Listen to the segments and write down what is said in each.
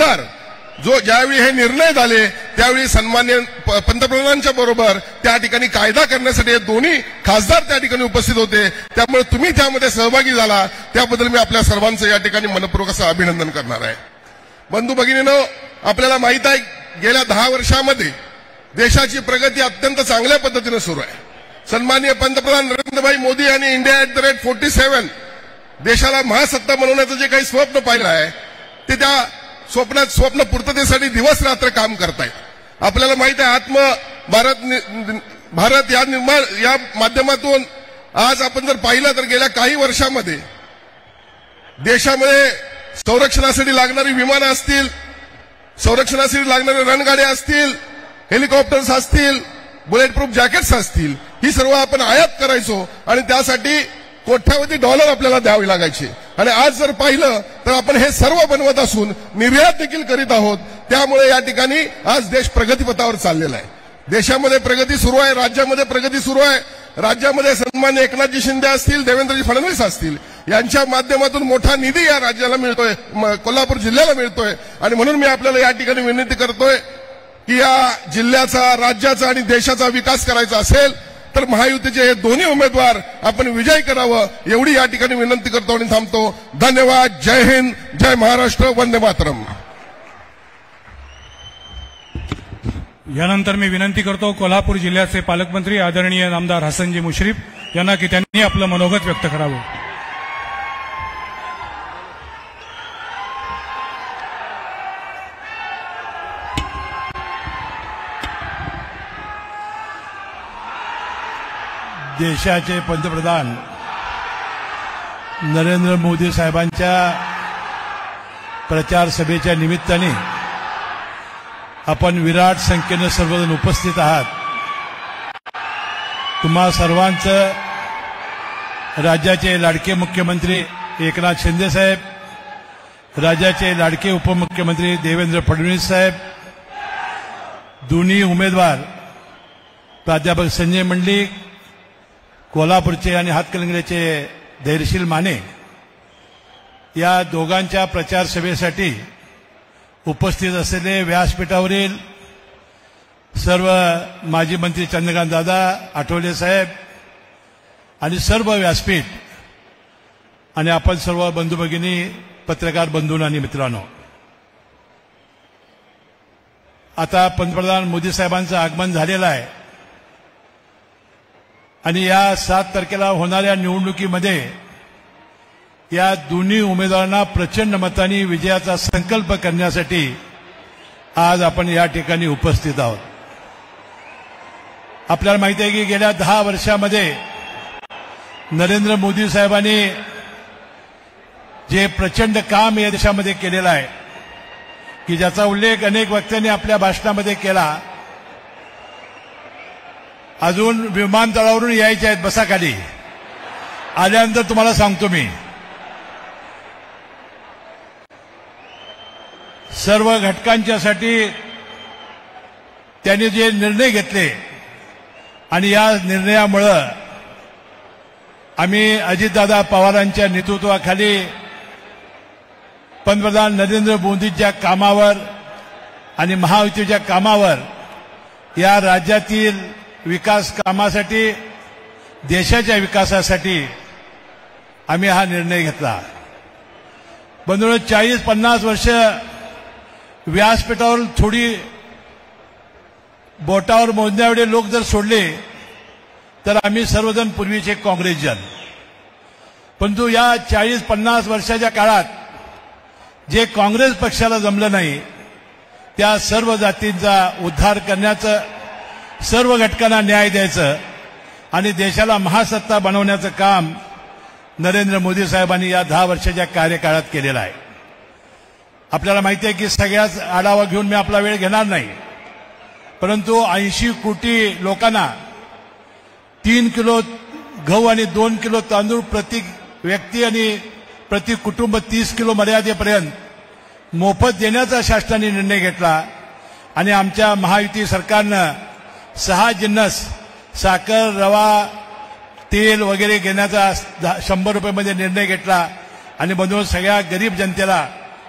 खासदार ज्यावेळी हे निर्णय झाले त्यावेळी सन्मान्य पंतप्रधानांच्या बरोबर त्या ठिकाणी कायदा करण्यासाठी हे दोन्ही खासदार त्या ठिकाणी उपस्थित होते. त्यामुळे तुम्ही त्यामध्ये सहभागी झाला त्याबद्दल मी आपल्या सर्वांचं या ठिकाणी मनपूर्वक असं अभिनंदन करणार आहे. बंधू भगिनींनो, आपल्याला माहित आहे गेल्या 10 वर्षामध्ये देशाची प्रगती अत्यंत चांगल्या पद्धतीने सुरू आहे. सन्माननीय पंतप्रधान नरेंद्रभाई मोदी यांनी इंडिया @47 देशाला महासत्ता बनवण्याचं जे काही स्वप्न पाहिलं आहे ते त्या स्वप्न पूर्ततेसाठी दिवस रात्र काम करतायत. आपल्याला माहित आहे भारत या माध्यमातून आज आपण जर पाहिलं तर गेल्या काही वर्षामध्ये देशामध्ये संरक्षणासाठी लागणारी विमानं असतील, संरक्षणासाठी लागणारे रणगाड्या असतील, हेलिकॉप्टर्स असतील, बुलेट प्रूफ जॅकेट्स असतील, ही सर्व आपण आयात करायचो आणि त्यासाठी कोट्यावधी डॉलर आपल्याला द्यावे लागायचे. आणि आज जर पाहिलं तर आपण हे सर्व बनवत असून निर्यात देखील करीत आहोत. त्यामुळे या ठिकाणी आज देश प्रगतीपथावर चाललेला आहे. देशामध्ये प्रगती सुरू आहे, राज्यामध्ये प्रगती सुरू आहे. राज्यामध्ये सन्मान्य एकनाथजी शिंदे असतील, देवेंद्रजी फडणवीस असतील यांच्या माध्यमातून मोठा निधी या राज्याला मिळतोय, कोल्हापूर जिल्ह्याला मिळतोय. आणि म्हणून मी आपल्याला या ठिकाणी विनंती करतोय की या जिल्ह्याचा, राज्याचा आणि देशाचा विकास करायचा असेल तर महायुतीचे हे दोन्ही उमेदवार आपण विजयी करावं एवढी या ठिकाणी विनंती करतो आणि थांबतो. धन्यवाद. जय हिंद, जय महाराष्ट्र, वंदे मातरम. यानंतर मी विनंती करतो कोल्हापूर जिल्ह्याचे पालकमंत्री आदरणीय नामदार हसनजी मुश्रीफ यांना की त्यांनी आपलं मनोगत व्यक्त करावं. देशाचे पंतप्रधान नरेंद्र मोदी साहेबांच्या प्रचार सभेच्या निमित्ताने आपण विराट संख्येने सर्वजण उपस्थित आहात. तुम्हा सर्वांचं राज्याचे लाडके मुख्यमंत्री एकनाथ शिंदे साहेब, राज्याचे लाडके उपमुख्यमंत्री देवेंद्र फडणवीस साहेब, दोन्ही उमेदवार प्राध्यापक संजय मंडलिक कोल्हापूरचे आणि हातकणंगलेचे धैर्यशील माने या दोघांच्या प्रचार सभेसाठी उपस्थित असलेले व्यासपीठावरील सर्व माजी मंत्री चंद्रकांत दादा, आठवले साहेब आणि सर्व व्यासपीठ आणि आपण सर्व बंधू भगिनी, पत्रकार बंधू आणि मित्रांनो, आता पंतप्रधान मोदी साहेबांचं आगमन झालेलं आहे आणि या 7 तारखेला होणाऱ्या निवडणुकीमध्ये या दोन्ही उमेदवारांना प्रचंड मतांनी विजयाचा संकल्प करण्यासाठी आज आपण या ठिकाणी उपस्थित आहोत. आपल्याला माहिती आहे की गेल्या 10 वर्षामध्ये नरेंद्र मोदी साहेबांनी जे प्रचंड काम या देशामध्ये केलेलं आहे की ज्याचा उल्लेख अनेक वक्त्यांनी आपल्या भाषणामध्ये केला. अजून विमानतळावरून यायचे आहेत, बसा खाली, आल्यानंतर तुम्हाला सांगतो मी. सर्व घटकांच्यासाठी त्यांनी जे निर्णय घेतले आणि या निर्णयामुळं आम्ही अजितदादा पवारांच्या नेतृत्वाखाली पंतप्रधान नरेंद्र मोदींच्या कामावर आणि महायुतीच्या कामावर या राज्यातील विकास कामासाठी, देशाच्या विकासासाठी आम्ही हा निर्णय घेतला. बंधूंनो, 40-50 वर्ष व्यासपीठावर थोडी बोटावर मोजण्याएवढे लोक जर सोडले तर आम्ही सर्वजण पूर्वीचे काँग्रेसजन. परंतु या 40-50 वर्षाच्या काळात जे काँग्रेस पक्षाला जमलं नाही त्या सर्व जातींचा उद्धार करण्याचं, सर्व घटकांना न्याय द्यायचं आणि देशाला महासत्ता बनवण्याचं काम नरेंद्र मोदी साहेबांनी या 10 वर्षाच्या कार्यकाळात केलेलं आहे. आपल्याला माहिती आहे की सगळ्याच आढावा घेऊन मी आपला वेळ घेणार नाही, परंतु 80 कोटी लोकांना 3 किलो गहू आणि 2 किलो तांदूळ प्रति व्यक्ती आणि प्रति कुटुंब 30 किलो मर्यादेपर्यंत मोफत देण्याचा शासनाने निर्णय घेतला. आणि आमच्या महायुती सरकारनं 6 जिन्नस साखर, रवा, तेल वगैरे घेण्याचा 100 रुपयामध्ये निर्णय घेतला आणि बंधू सगळ्या गरीब जनतेला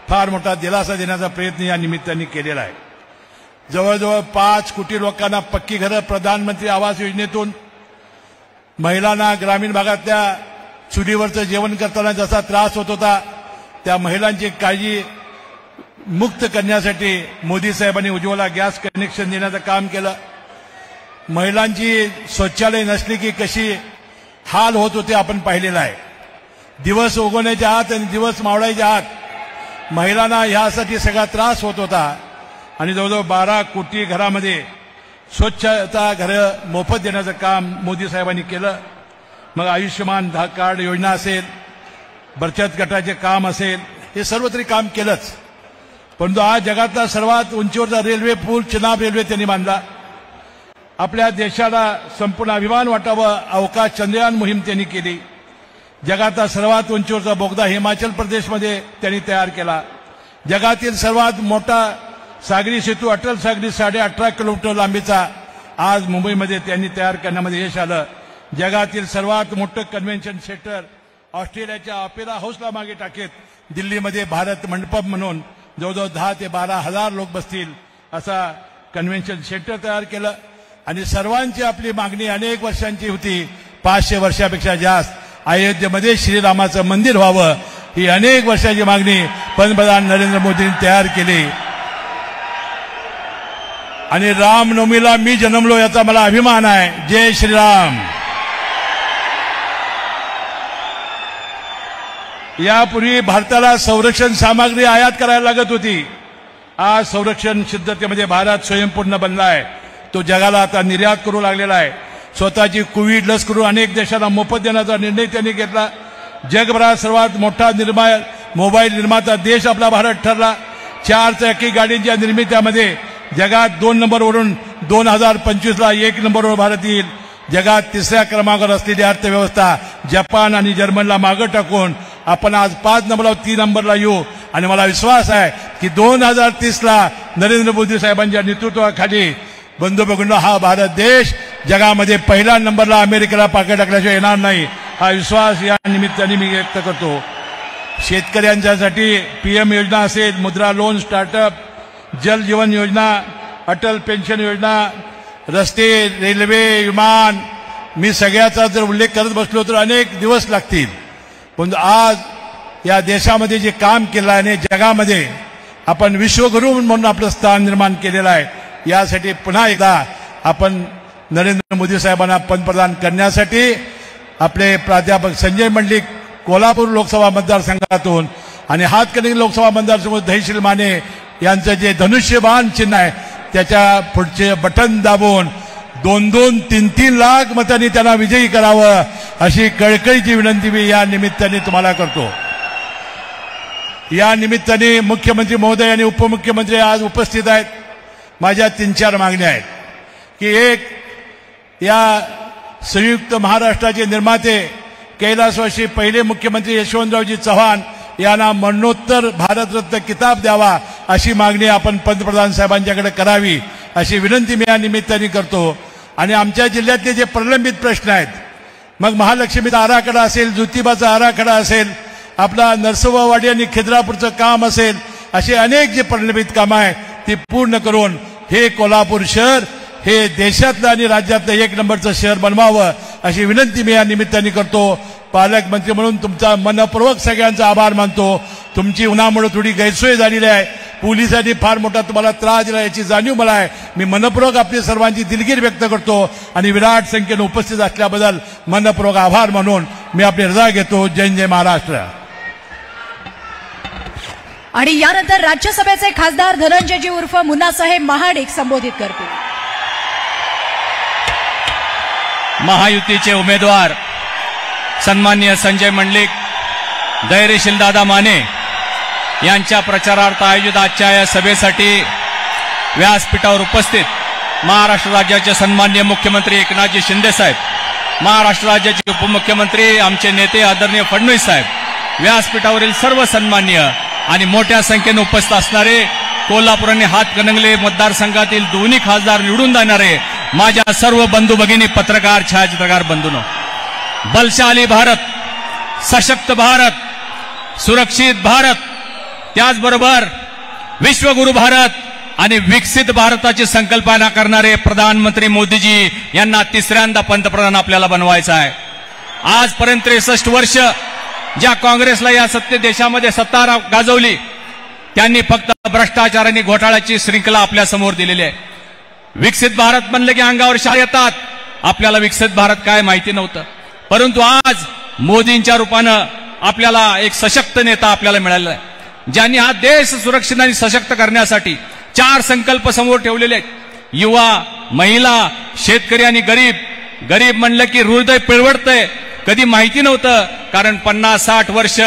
फार मोठा दिलासा देण्याचा प्रयत्न या निमित्ताने केलेला आहे. जवळजवळ 5 कोटी लोकांना पक्की घरं प्रधानमंत्री आवास योजनेतून, महिलांना ग्रामीण भागातल्या चुलीवरचं जेवण करताना जसा त्रास होत होता त्या महिलांची काळजी मुक्त करण्यासाठी मोदी साहेबांनी उज्ज्वला गॅस कनेक्शन देण्याचं काम केलं. महिलांची शौचालय नसली की कशी हाल होत होते आपण पाहिलेलं आहे. दिवस उगवण्याच्या आत आणि दिवस मावळायच्या आत महिलांना यासाठी सगळा त्रास होत होता आणि जवळजवळ 12 कोटी घरामध्ये स्वच्छता घरं मोफत देण्याचं काम मोदी साहेबांनी केलं. मग आयुष्यमान कार्ड योजना असेल, बचत गटाचे काम असेल, हे सर्व तरी काम केलंच. परंतु आज जगातला सर्वात उंचीवरचा रेल्वे पूल चिनाब रेल्वे त्यांनी बांधला. आपल्या देशाला संपूर्ण अभिमान वाटावं अवकाश चंद्रयान मोहीम त्यांनी केली. जगातला सर्वात उंचीवरचा बोगदा हिमाचल प्रदेशमध्ये त्यांनी तयार केला. जगातील सर्वात मोठा सागरी सेतू अटल सागरी 18.5 किलोमीटर लांबीचा आज मुंबईमध्ये त्यांनी तयार करण्यामध्ये यश आलं. जगातील सर्वात मोठं कन्व्हेन्शन सेंटर ऑस्ट्रेलियाच्या ऑपेरा हाऊसला मागे टाकीत दिल्लीमध्ये भारत मंडपम म्हणून जवळजवळ 10 ते 12 हजार लोक बसतील असा कन्व्हेन्शन सेंटर तयार केलं. आणि सर्वांची आपली मागणी अनेक वर्षांची होती, 500 वर्षापेक्षा जास्त अयोध्येमध्ये श्रीरामाचं मंदिर व्हावं, ही अनेक वर्षाची मागणी पंतप्रधान नरेंद्र मोदींनी तयार केली. आणि रामनवमीला मी जन्मलो याचा मला अभिमान आहे. जय श्रीराम. यापूर्वी भारताला संरक्षण सामग्री आयात करायला लागत होती. आज संरक्षण सिद्धतेमध्ये भारत स्वयंपूर्ण बनला आहे. तो जगाला आता निर्यात करू लागलेला आहे. स्वतःची कोविड लस करून अनेक देशांना मोफत देण्याचा निर्णय त्यांनी घेतला. जगभरात सर्वात मोठा मोबाईल निर्माता देश आपला भारत ठरला. 4 चाकी गाडींच्या निर्मित्यामध्ये जगात 2 नंबरवरून 2025ला 1 नंबरवर भारत येईल. जगात 3ऱ्या क्रमांकावर असलेली अर्थव्यवस्था जपान आणि जर्मनला मागे टाकून आपण आज 5 नंबरला 3 नंबरला येऊ. आणि मला विश्वास आहे की 2030ला नरेंद्र मोदी साहेबांच्या नेतृत्वाखाली बंधू भगिनींनो हा भारत देश जगामध्ये पहिल्या नंबरला अमेरिकेला पाके टाकल्याशिवाय येणार नाही, हा विश्वास या निमित्ताने मी व्यक्त करतो. शेतकऱ्यांच्यासाठी पीएम योजना असेल, मुद्रा लोन, स्टार्टअप, जल जीवन योजना, अटल पेन्शन योजना, रस्ते, रेल्वे, विमान, मी सगळ्याचा जर उल्लेख करत बसलो तर अनेक दिवस लागतील. पण आज या देशामध्ये जे काम केलं आहे आणि जगामध्ये आपण विश्वगुरू म्हणून आपलं स्थान निर्माण केलेलं आहे, यासाठी पुन्हा एकदा आपण नरेंद्र मोदी साहेबांना पंतप्रधान करण्यासाठी आपले प्राध्यापक संजय मंडलिक कोल्हापूर लोकसभा मतदारसंघातून आणि हातकणंगले लोकसभा मतदारसंघातून दहीशील माने यांचं जे धनुष्यबाण चिन्ह आहे त्याच्या पुढचे बटन दाबून 2-2, 3-3 लाख मतांनी त्यांना विजयी करावं अशी कळकळीची विनंती मी या निमित्ताने तुम्हाला करतो. या निमित्ताने मुख्यमंत्री महोदय आणि उपमुख्यमंत्री आज उपस्थित आहेत. माझ्या 3-4 मागण्या आहेत की एक, या संयुक्त महाराष्ट्राचे निर्माते कैलासवासी पहिले मुख्यमंत्री यशवंतरावजी चव्हाण यांना मरणोत्तर भारतरत्न किताब द्यावा अशी मागणी आपण पंतप्रधान साहेबांच्याकडे करावी अशी विनंती मी या निमित्ताने करतो. आणि आमच्या जिल्ह्यातले जे प्रलंबित प्रश्न आहेत, मग महालक्ष्मीचा आराखडा असेल, ज्योतिबाचा आराखडा असेल, आपला नरसोबावाडी आणि खिद्रापूरचं काम असेल, असे अनेक जे प्रलंबित कामं आहे ती पूर्ण करून हे कोल्हापूर शहर हे देशातलं आणि राज्यातलं 1 नंबरचं शहर बनवावं अशी विनंती मी या निमित्ताने करतो. पालकमंत्री म्हणून तुमचा मनपूर्वक सगळ्यांचा आभार मानतो. तुमची उन्हामुळे थोडी गैरसोय झालेली आहे, पोलिसांनी फार मोठा तुम्हाला त्रास दिला याची जाणीव मला आहे. मी मनपूर्वक आपली सर्वांची दिलगिरी व्यक्त करतो आणि विराट संख्येने उपस्थित असल्याबद्दल मनपूर्वक आभार मानून मी आपली रजा घेतो. जय जय महाराष्ट्र. आणि यानंतर राज्यसभेचे खासदार धनंजयजी उर्फ मुन्नासाहेब महाडिक संबोधित करतील. महायुतीचे उमेदवार सन्माननीय संजय मंडलिक, धैर्यशील दादा माने यांच्या प्रचारार्थ आयोजित आजच्या या सभेसाठी व्यासपीठावर उपस्थित महाराष्ट्र राज्याचे सन्माननीय मुख्यमंत्री एकनाथजी शिंदे साहेब, महाराष्ट्र राज्याचे उपमुख्यमंत्री आमचे नेते आदरणीय फडणवीस साहेब, व्यासपीठावरील सर्व सन्माननीय आणि मोठ्या संख्येने उपस्थित असणारे कोल्हापूर आणि हातकणंगले मतदारसंघातील दोन्ही खासदार निवडून देणारे माझ्या सर्व बंधू भगिनी, पत्रकार, छायाचित्रकार बंधूंनो, बलशाली भारत, सशक्त भारत, सुरक्षित भारत त्याचबरोबर विश्वगुरु भारत आणि विकसित भारताची संकल्पना करणारे प्रधानमंत्री मोदीजी यांना तिसऱ्यांदा पंतप्रधान आपल्याला बनवायचं आहे. आजपर्यंत 63 वर्ष ज्या काँग्रेसला या देशामध्ये सत्ता गाजवली त्यांनी फक्त भ्रष्टाचार आणि घोटाळ्याची श्रृंखला आपल्या समोर दिलेली आहे. विकसित भारत म्हणलं की अंगावर शाळ येतात. आपल्याला विकसित भारत काय माहिती नव्हतं, परंतु आज मोदींच्या रूपानं आपल्याला एक सशक्त नेता आपल्याला मिळाला आहे, ज्यांनी हा देश सुरक्षित आणि सशक्त करण्यासाठी 4 संकल्प समोर ठेवलेले आहेत. युवा, महिला, शेतकरी आणि गरीब. गरीब म्हणलं की हृदय पिळवटतंय. कधी माहिती नव्हतं, कारण 50-60 वर्ष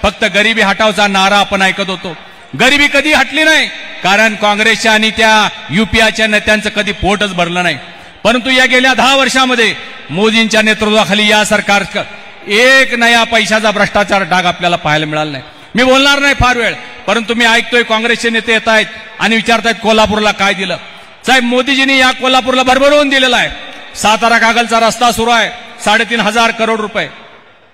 फक्त गरिबी हटावचा नारा आपण ऐकत होतो. गरिबी कधी हटली नाही, कारण काँग्रेसच्या आणि त्या युपीआच्या नेत्यांचं कधी पोटच भरलं नाही. परंतु या गेल्या 10 वर्षामध्ये मोदींच्या नेतृत्वाखाली या सरकार एक नया पैशाचा भ्रष्टाचार डाग आपल्याला पाहायला मिळाला नाही. मी बोलणार नाही फार वेळ, परंतु मी ऐकतोय काँग्रेसचे नेते येत आहेत आणि विचारतायत कोल्हापूरला काय दिलं. साहेब, मोदीजींनी या कोल्हापूरला भरभरून दिलेला आहे. सातारा कागलचा रस्ता सुरू आहे, 3,500 करोड रुपये.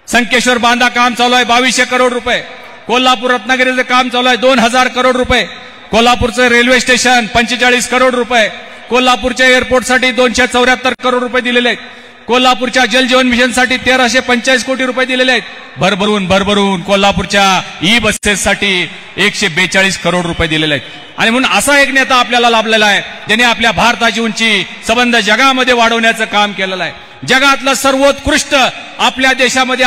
संकेश्वर बांधा काम चालू आहे, 2,200 करोड रुपये. कोल्हापूर रत्नागिरीचं काम चालू आहे, 2,000 करोड रुपये. कोल्हापूरचं रेल्वे स्टेशन 45 करोड रुपये. कोल्हापूरच्या एअरपोर्टसाठी 274 करोड रुपये दिलेले आहेत. कोल्हापूरच्या जलजीवन मिशनसाठी 1,345 कोटी रुपये दिलेले आहेत. भरभरून कोल्हापूरच्या ई बसेससाठी 142 करोड रुपये दिलेले आहेत. आणि म्हणून असा एक नेता आपल्याला लाभलेला आहे, ज्याने आपल्या भारताची उंची संबंध जगामध्ये वाढवण्याचं काम केलेलं आहे. जगातलं सर्वोत्कृष्ट आपल्या देशामध्ये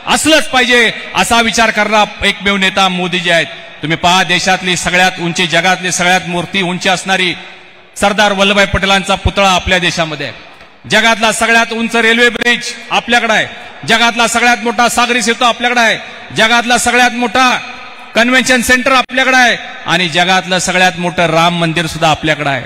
असलंच पाहिजे असा विचार करणारा एकमेव नेता मोदीजी आहेत. तुम्ही पहा, देशातली सगळ्यात उंची, जगातली सगळ्यात मोठी उंची असणारी सरदार वल्लभभाई पटेलांचा पुतळा आपल्या देशामध्ये आहे. जगातला सगळ्यात उंच रेल्वे ब्रिज आपल्याकडे आहे. जगातला सगळ्यात मोठा सागरी सेतू आपल्याकडे आहे. जगातला सगळ्यात मोठा कन्व्हेन्शन सेंटर आपल्याकडे आहे. आणि जगातलं सगळ्यात मोठं राम मंदिर सुद्धा आपल्याकडे आहे.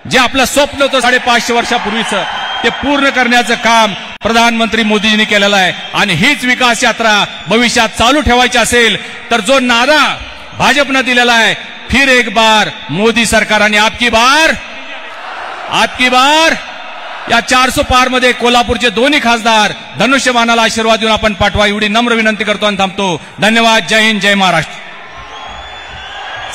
जे आपलं स्वप्न होतं 550 वर्षापूर्वीचं, ते पूर्ण करण्याचं काम प्रधानमंत्री मोदींनी केलेलं आहे. आणि हीच विकास यात्रा भविष्यात चालू ठेवायची असेल तर जो नारा भाजपनं दिलेला आहे, फिर एक बार मोदी सरकार आणि आपकी बार या 400 पार मध्ये कोल्हापूरचे दोन्ही खासदार धनुष्यबाणाला आशीर्वाद देऊन आपण पाठवा, एवढी नम्र विनंती करतो आणि थांबतो. धन्यवाद. जय हिंद, जय महाराष्ट्र.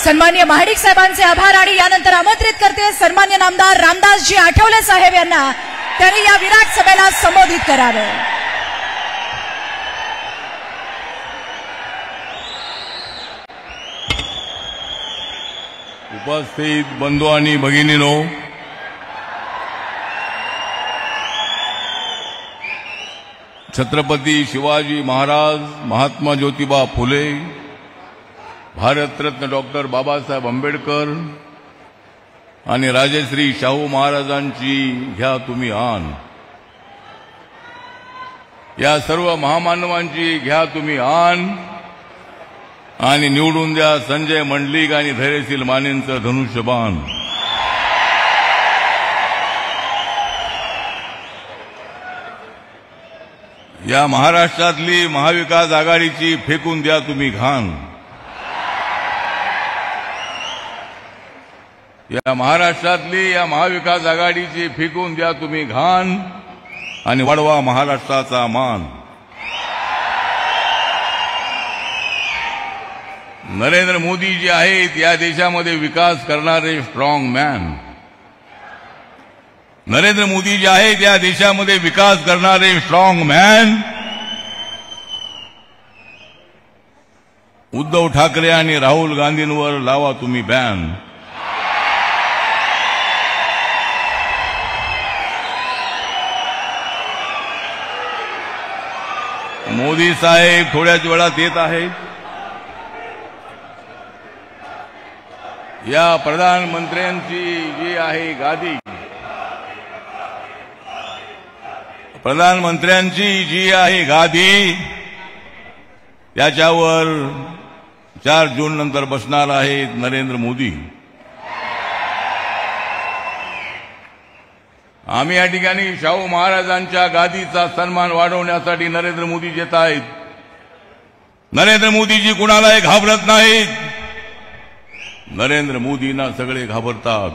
सन्मान्य महाडिक साहेबांचे आभार. आणि यानंतर आमंत्रित करते सन्मान्य नामदार रामदासजी आठवले साहेब यांना. त्यांनी या विराट सभेला संबोधित करावे. उपस्थित बंधू आणि भगिनीनो, छत्रपती शिवाजी महाराज, महात्मा ज्योतिबा फुले, भारतरत्न डॉक्टर बाबासाहेब आंबेडकर आणि राजश्री शाहू महाराजांची घ्या तुम्ही आन. या सर्व महामानवांची घ्या तुम्ही आन आणि निवडून द्या संजय मंडलिक आणि धैर्यशील मानेंचं धनुष्यबाण. या महाराष्ट्रातली महाविकास आघाडीची फेकून द्या तुम्ही घाण. या महाराष्ट्रातली या महाविकास आघाडीची फेकून द्या तुम्ही घाण आणि वाढवा महाराष्ट्राचा मान. नरेंद्र मोदी जे आहेत या देशामध्ये विकास करणारे स्ट्रॉंग मॅन. नरेंद्र मोदी जे आहेत या देशामध्ये विकास करणारे स्ट्रॉंग मॅन. उद्धव ठाकरे आणि राहुल गांधींवर लावा तुम्ही बॅन. मोदी साहेब थोड्याच वेळात येत आहेत. या प्रधानमंत्र्यांची जी आहे गादी, प्रधानमंत्र्यांची जी आहे गादी, त्याच्यावर 4 जून नंतर बसणार आहेत नरेंद्र मोदी. आम्ही या ठिकाणी शाहू महाराजांच्या गादीचा सन्मान वाढवण्यासाठी नरेंद्र मोदी येत आहेत. नरेंद्र मोदीजी कुणालाही घाबरत नाहीत. नरेंद्र मोदींना सगळे घाबरतात.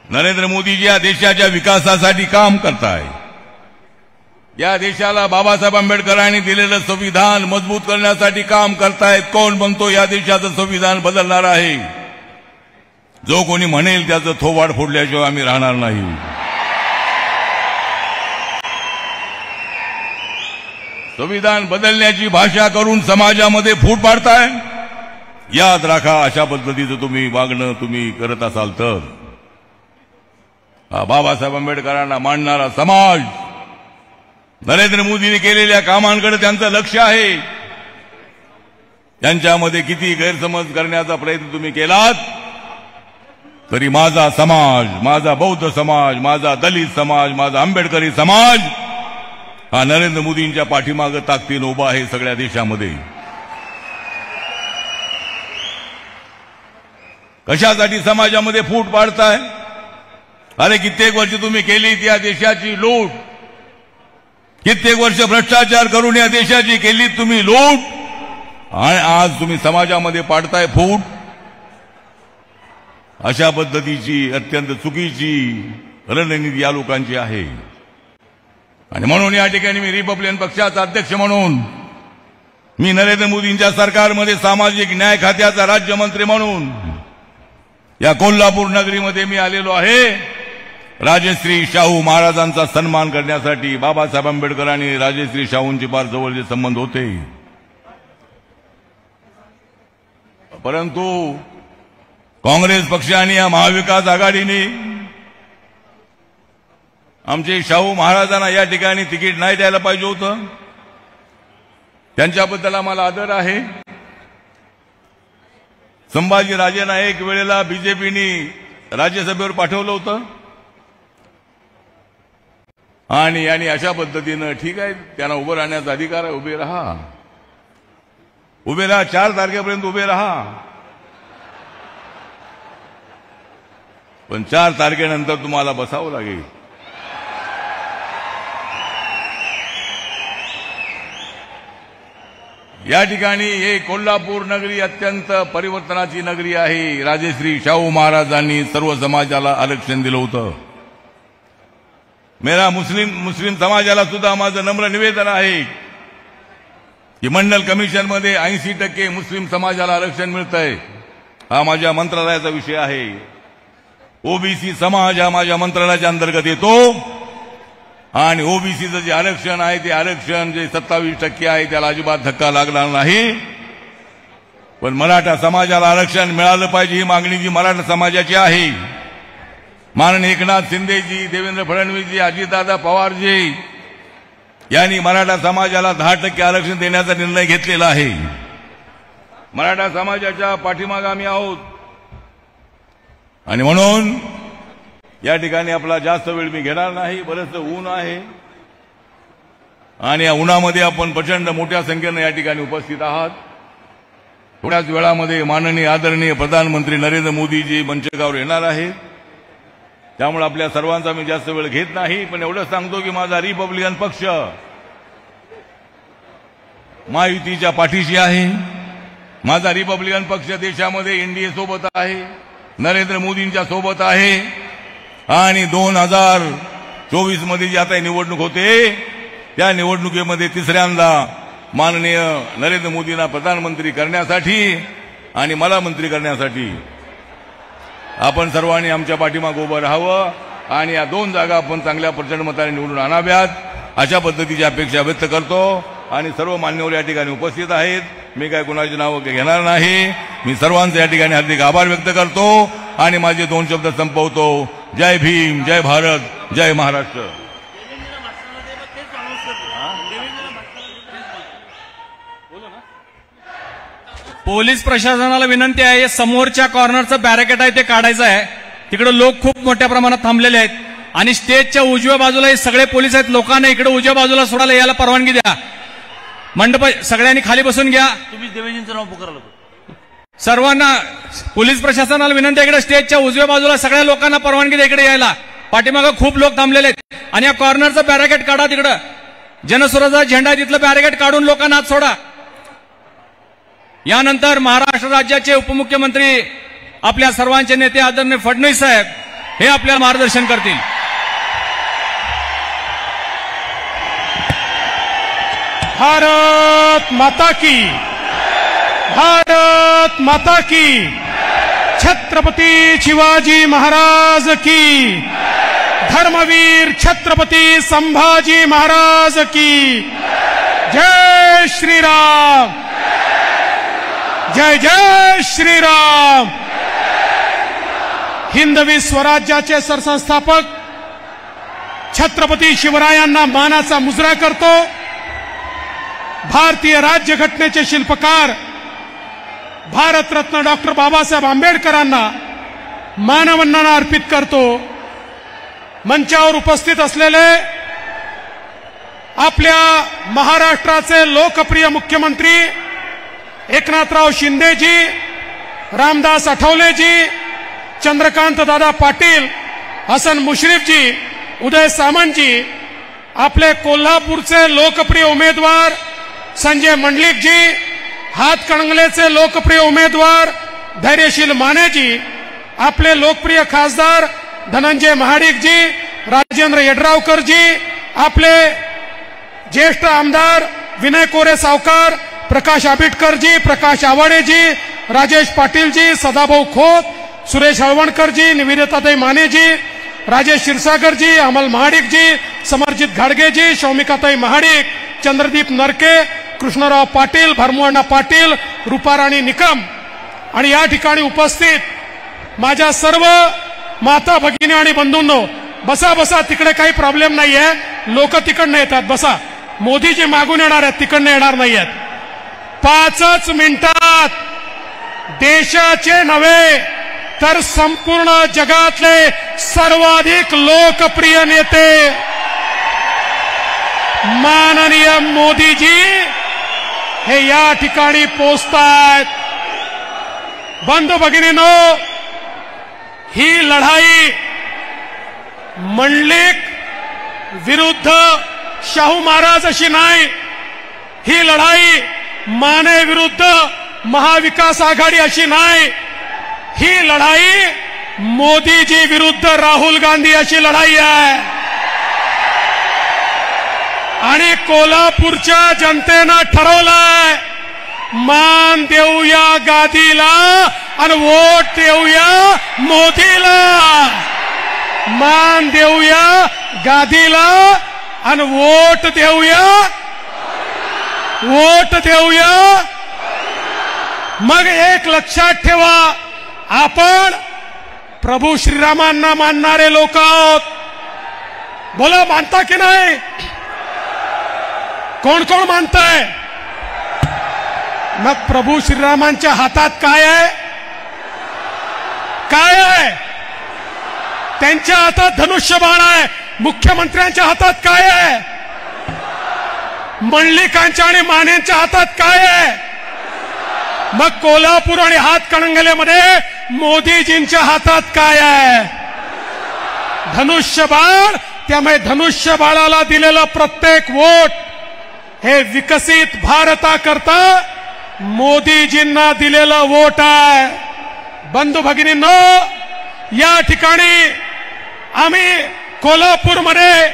नरेंद्र मोदीजी या देशाच्या विकासासाठी काम करतायत. या देशाला बाबासाहेब आंबेडकरांनी दिलेलं संविधान मजबूत करण्यासाठी काम करतायत. कोण म्हणतो या देशाचं संविधान बदलणार आहे? जो कोणी म्हणेल त्याचं थोबाड फोडल्याशिवाय आम्ही राहणार नाही. संविधान बदलण्याची भाषा करून समाजामध्ये फूट पाडताय. याद राखा, अशा पद्धतीचं तुम्ही वागणं तुम्ही करत असाल तर बाबासाहेब आंबेडकरांना मानणारा समाज, नरेंद्र मोदींनी केलेल्या कामांकडे त्यांचं लक्ष आहे. त्यांच्यामध्ये किती गैरसमज करण्याचा प्रयत्न तुम्ही केलात तरी माझा समाज, माझा बौद्ध समाज, माझा दलित समाज, माझा आंबेडकरी समाज हा नरेंद्र मोदींच्या पाठीमागे ताकदीने उभा आहे सगळ्या देशामध्ये. कशासाठी समाजामध्ये फूट पाडताय? अरे कित्येक वर्ष तुम्ही केली त्या देशाची लूट, कित्येक वर्ष भ्रष्टाचार करून या देशाची केली तुम्ही लूट, आणि आज तुम्ही समाजामध्ये पाडताय फूट. अशा पद्धतीची अत्यंत चुकीची रणनीती या लोकांची आहे. आणि म्हणून या ठिकाणी मी रिपब्लिकन पक्षाचा अध्यक्ष म्हणून, मी नरेंद्र मोदींच्या सरकारमध्ये सामाजिक न्याय खात्याचा राज्यमंत्री म्हणून या कोल्हापूर नगरीमध्ये मी आलेलो आहे. राजश्री शाहू महाराजांचा सन्मान करण्यासाठी. बाबासाहेब आंबेडकर आणि राजश्री शाहूंचे फार जवळचे संबंध होते. परंतु काँग्रेस पक्ष आणि या महाविकास आघाडीने आमचे शाहू महाराजांना या ठिकाणी तिकीट नाही द्यायला पाहिजे होतं. त्यांच्याबद्दल आम्हाला आदर आहे. संभाजी राजेंना एक वेळेला बीजेपीने राज्यसभेवर पाठवलं होतं आणि अशा पद्धतीनं ठीक आहे, त्यांना उभं राहण्याचा अधिकार आहे. उभे राहा, 4 तारखेपर्यंत उभे राहा. पण 4 तारखेनंतर तुम्हाला बसावं लागेल. या ठिकाणी हे कोल्हापूर नगरी अत्यंत परिवर्तनाची नगरी आहे. राजश्री शाहू महाराजांनी सर्व समाजाला आरक्षण दिलं होतं. मेरा मुस्लिम समाजाला सुद्धा माझं नम्र निवेदन आहे की मंडल कमिशनमध्ये 80% मुस्लिम समाजाला आरक्षण मिळतंय. हा माझ्या मंत्रालयाचा विषय आहे. ओबीसी समाज हा माझ्या मंत्रालयाच्या अंतर्गत येतो आणि ओबीसीचं जे आरक्षण आहे ते आरक्षण जे 27% आहे त्याला अजिबात धक्का लागणार नाही. पण मराठा समाजाला आरक्षण मिळालं पाहिजे ही मागणी जी मराठा समाजाची आहे. माननीय एकनाथ शिंदेजी, देवेंद्र फडणवीसजी, अजितदादा पवारजी यांनी मराठा समाजाला 10% आरक्षण देण्याचा निर्णय घेतलेला आहे. मराठा समाजाच्या पाठीमागे आम्ही आहोत. आणि म्हणून या ठिकाणी आपला जास्त वेळ मी घेणार नाही. बरंचसं ऊन आहे आणि या उन्हामध्ये आपण प्रचंड मोठ्या संख्येनं या ठिकाणी उपस्थित आहात. थोड्याच वेळामध्ये माननीय आदरणीय प्रधानमंत्री नरेंद्र मोदीजी मंचकावर येणार आहेत. त्यामुळे आपल्या सर्वांचा मी जास्त वेळ घेत नाही. पण एवढंच सांगतो की माझा रिपब्लिकन पक्ष महायुतीच्या पाठीशी आहे. माझा रिपब्लिकन पक्ष देशामध्ये एनडीए सोबत आहे, नरेंद्र मोदींच्या सोबत आहे. आणि 2024 मध्ये जी आता निवडणूक होते त्या निवडणुकीमध्ये तिसऱ्यांदा माननीय नरेंद्र मोदींना प्रधानमंत्री करण्यासाठी आणि मला मंत्री करण्यासाठी आपण सर्वांनी आमच्या पाठीमागे उभं राहावं आणि या 2 जागा आपण चांगल्या प्रचंड मताने निवडून आणाव्यात अशा पद्धतीची अपेक्षा व्यक्त करतो. आणि सर्व मान्यवर या ठिकाणी उपस्थित आहेत. मी काय कुणाची नावं घेणार नाही. मी सर्वांचे या ठिकाणी हार्दिक आभार व्यक्त करतो आणि माझे 2 शब्द संपवतो. जय भीम, जय भारत, जय महाराष्ट्र. पोलीस प्रशासनाला विनंती आहे, समोरच्या कॉर्नरचं बॅरिकेड आहे ते काढायचं आहे. तिकडे लोक खूप मोठ्या प्रमाणात थांबलेले आहेत आणि स्टेजच्या उजव्या बाजूला हे सगळे पोलीस आहेत. लोकांना इकडे उजव्या बाजूला सोडायला यायला परवानगी द्या. मंडप सगळ्यांनी खाली बसून घ्या. तुम्ही देवेजींचं नाव पुकारलं. सर्वांना पोलीस प्रशासनाला विनंती आहे, इकडे स्टेजच्या उजव्या बाजूला सगळ्या लोकांना परवानगी द्या इकडे यायला. पाठीमागं खूप लोक थांबलेले आहेत आणि या कॉर्नरचं बॅरिकेड काढा. तिकडं जनसुराचा झेंडा आहे तिथलं बॅरिकेड काढून लोकांना आत सोडा. यानंतर महाराष्ट्र राज्याचे उपमुख्यमंत्री आपल्या सर्वांचे नेते आदरणीय फडणवीस साहेब हे आपल्याला मार्गदर्शन करतील. भारत माता की, भारत माता की, छत्रपती शिवाजी महाराज की, धर्मवीर छत्रपती संभाजी महाराज की, जय श्री राम, जय जय श्री राम. हिंदवी स्वराज्याचे सरसंस्थापक छत्रपती शिवरायांना मानाचा मुजरा करतो. भारतीय राज्यघटनेचे शिल्पकार भारतरत्न डॉक्टर बाबासाहेब आंबेडकरांना मानवंदना अर्पित करतो. मंचावर उपस्थित असलेले आपल्या महाराष्ट्राचे लोकप्रिय मुख्यमंत्री एकनाथराव शिंदेजी, रामदास आठवलेजी, चंद्रकांत दादा पाटील, हसन मुश्रीफजी, उदय सामंतजी, आपले कोल्हापूरचे लोकप्रिय उमेदवार संजय मंडलिकजी, हातकणंगलेचे लोकप्रिय उमेदवार धैर्यशील मानेजी, आपले लोकप्रिय खासदार धनंजय महाडिकजी, राजेंद्र यड्रावकरजी, आपले ज्येष्ठ आमदार विनय कोरे सावकार, प्रकाश आबिटकरजी, प्रकाश आवाडेजी, राजेश पाटीलजी, सदाभाऊ खोत, सुरेश हळवणकरजी, निवेदिताताई मानेजी, राजेश क्षीरसागरजी, अमल महाडिकजी, समरजित घाडगेजी, शौमिकाताई महाडिक, चंद्रदीप नरके, कृष्णराव पाटील, भरमुअण्णा पाटील, रूपाराणी निकम आणि या ठिकाणी उपस्थित माझ्या सर्व माता भगिनी आणि बंधूंनो, बसा बसा, तिकडे काही प्रॉब्लेम नाहीये. लोक तिकडनं येतात, बसा. मोदीजी मागून येणार आहेत, तिकडनं येणार नाहीयेत. 5 मिनिटात देशाचे नव्हे तर संपूर्ण जगातले सर्वाधिक लोकप्रिय नेते माननीय मोदीजी हे या ठिकाणी पोहोचतायत. बंधू भगिनींनो, ही लढाई मंडलिक विरुद्ध शाहू महाराज अशी नाही. ही लढाई माने विरुद्ध महाविकास आघाडी अशी नाही. ही लढाई मोदीजी विरुद्ध राहुल गांधी अशी लढाई आहे. आणि कोल्हापूरच्या जनतेनं ठरवलंय, मान देऊया गादीला आणि वोट देऊया मोदीला. मान देऊया गादीला आणि वोट देऊया, वोट देऊया. मग एक लक्षात ठेवा, आपण प्रभू श्रीरामांना मानणारे लोक आहोत. बोला, मानता की नाही? कोण कोण मानताय? मग प्रभू श्रीरामांच्या हातात काय आहे? काय आहे? त्यांच्या हातात धनुष्यबाण आहे. मुख्यमंत्र्यांच्या हातात काय आहे? मंडलिकांच्या आणि मानेंच्या हातात काय आहे? मग कोल्हापूर आणि हातकणंगलेमध्ये मोदीजींच्या हातात काय आहे? धनुष्यबाण. त्यामुळे धनुष्यबाणाला दिलेलं प्रत्येक वोट हे विकसित भारताकरता मोदीजींना दिलेलं वोट आहे. बंधू भगिनींनो, या ठिकाणी आम्ही कोल्हापूरमध्ये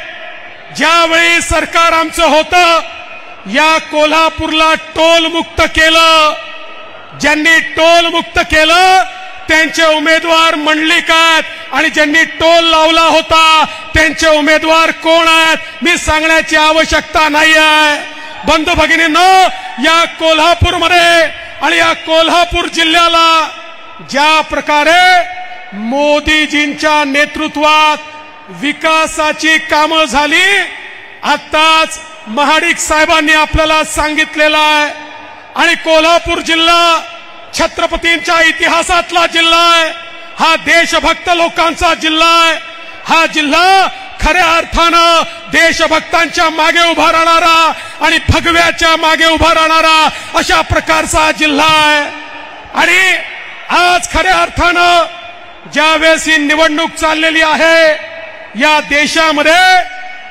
ज्यावेळी सरकार आमचं होतं, या कोल्हापूरला टोल मुक्त केलं. ज्यांनी टोल मुक्त केलं त्यांचे उमेदवार मंडलिक आहेत आणि ज्यांनी टोल लावला होता त्यांचे उमेदवार कोण आहेत मी सांगण्याची आवश्यकता नाही आहे. बंधू भगिनींनो, या कोल्हापूरमध्ये आणि या कोल्हापूर जिल्ह्याला ज्या प्रकारे मोदीजींच्या नेतृत्वात विकासाची कामं झाली, आताच महाडिक साहेबांनी आपल्याला सांगितलेलं आहे. आणि कोल्हापूर जिल्हा छत्रपतींच्या इतिहासातला जिल्हा आहे. हा देशभक्त लोकांचा जिल्हा आहे. हा जिल्हा खऱ्या अर्थानं देशभक्तांच्या मागे उभा राहणारा आणि भगव्याच्या मागे उभा राहणारा अशा प्रकारचा जिल्हा आहे. आणि आज खऱ्या अर्थानं ज्यावेळेस ही निवडणूक चाललेली आहे, या देशामध्ये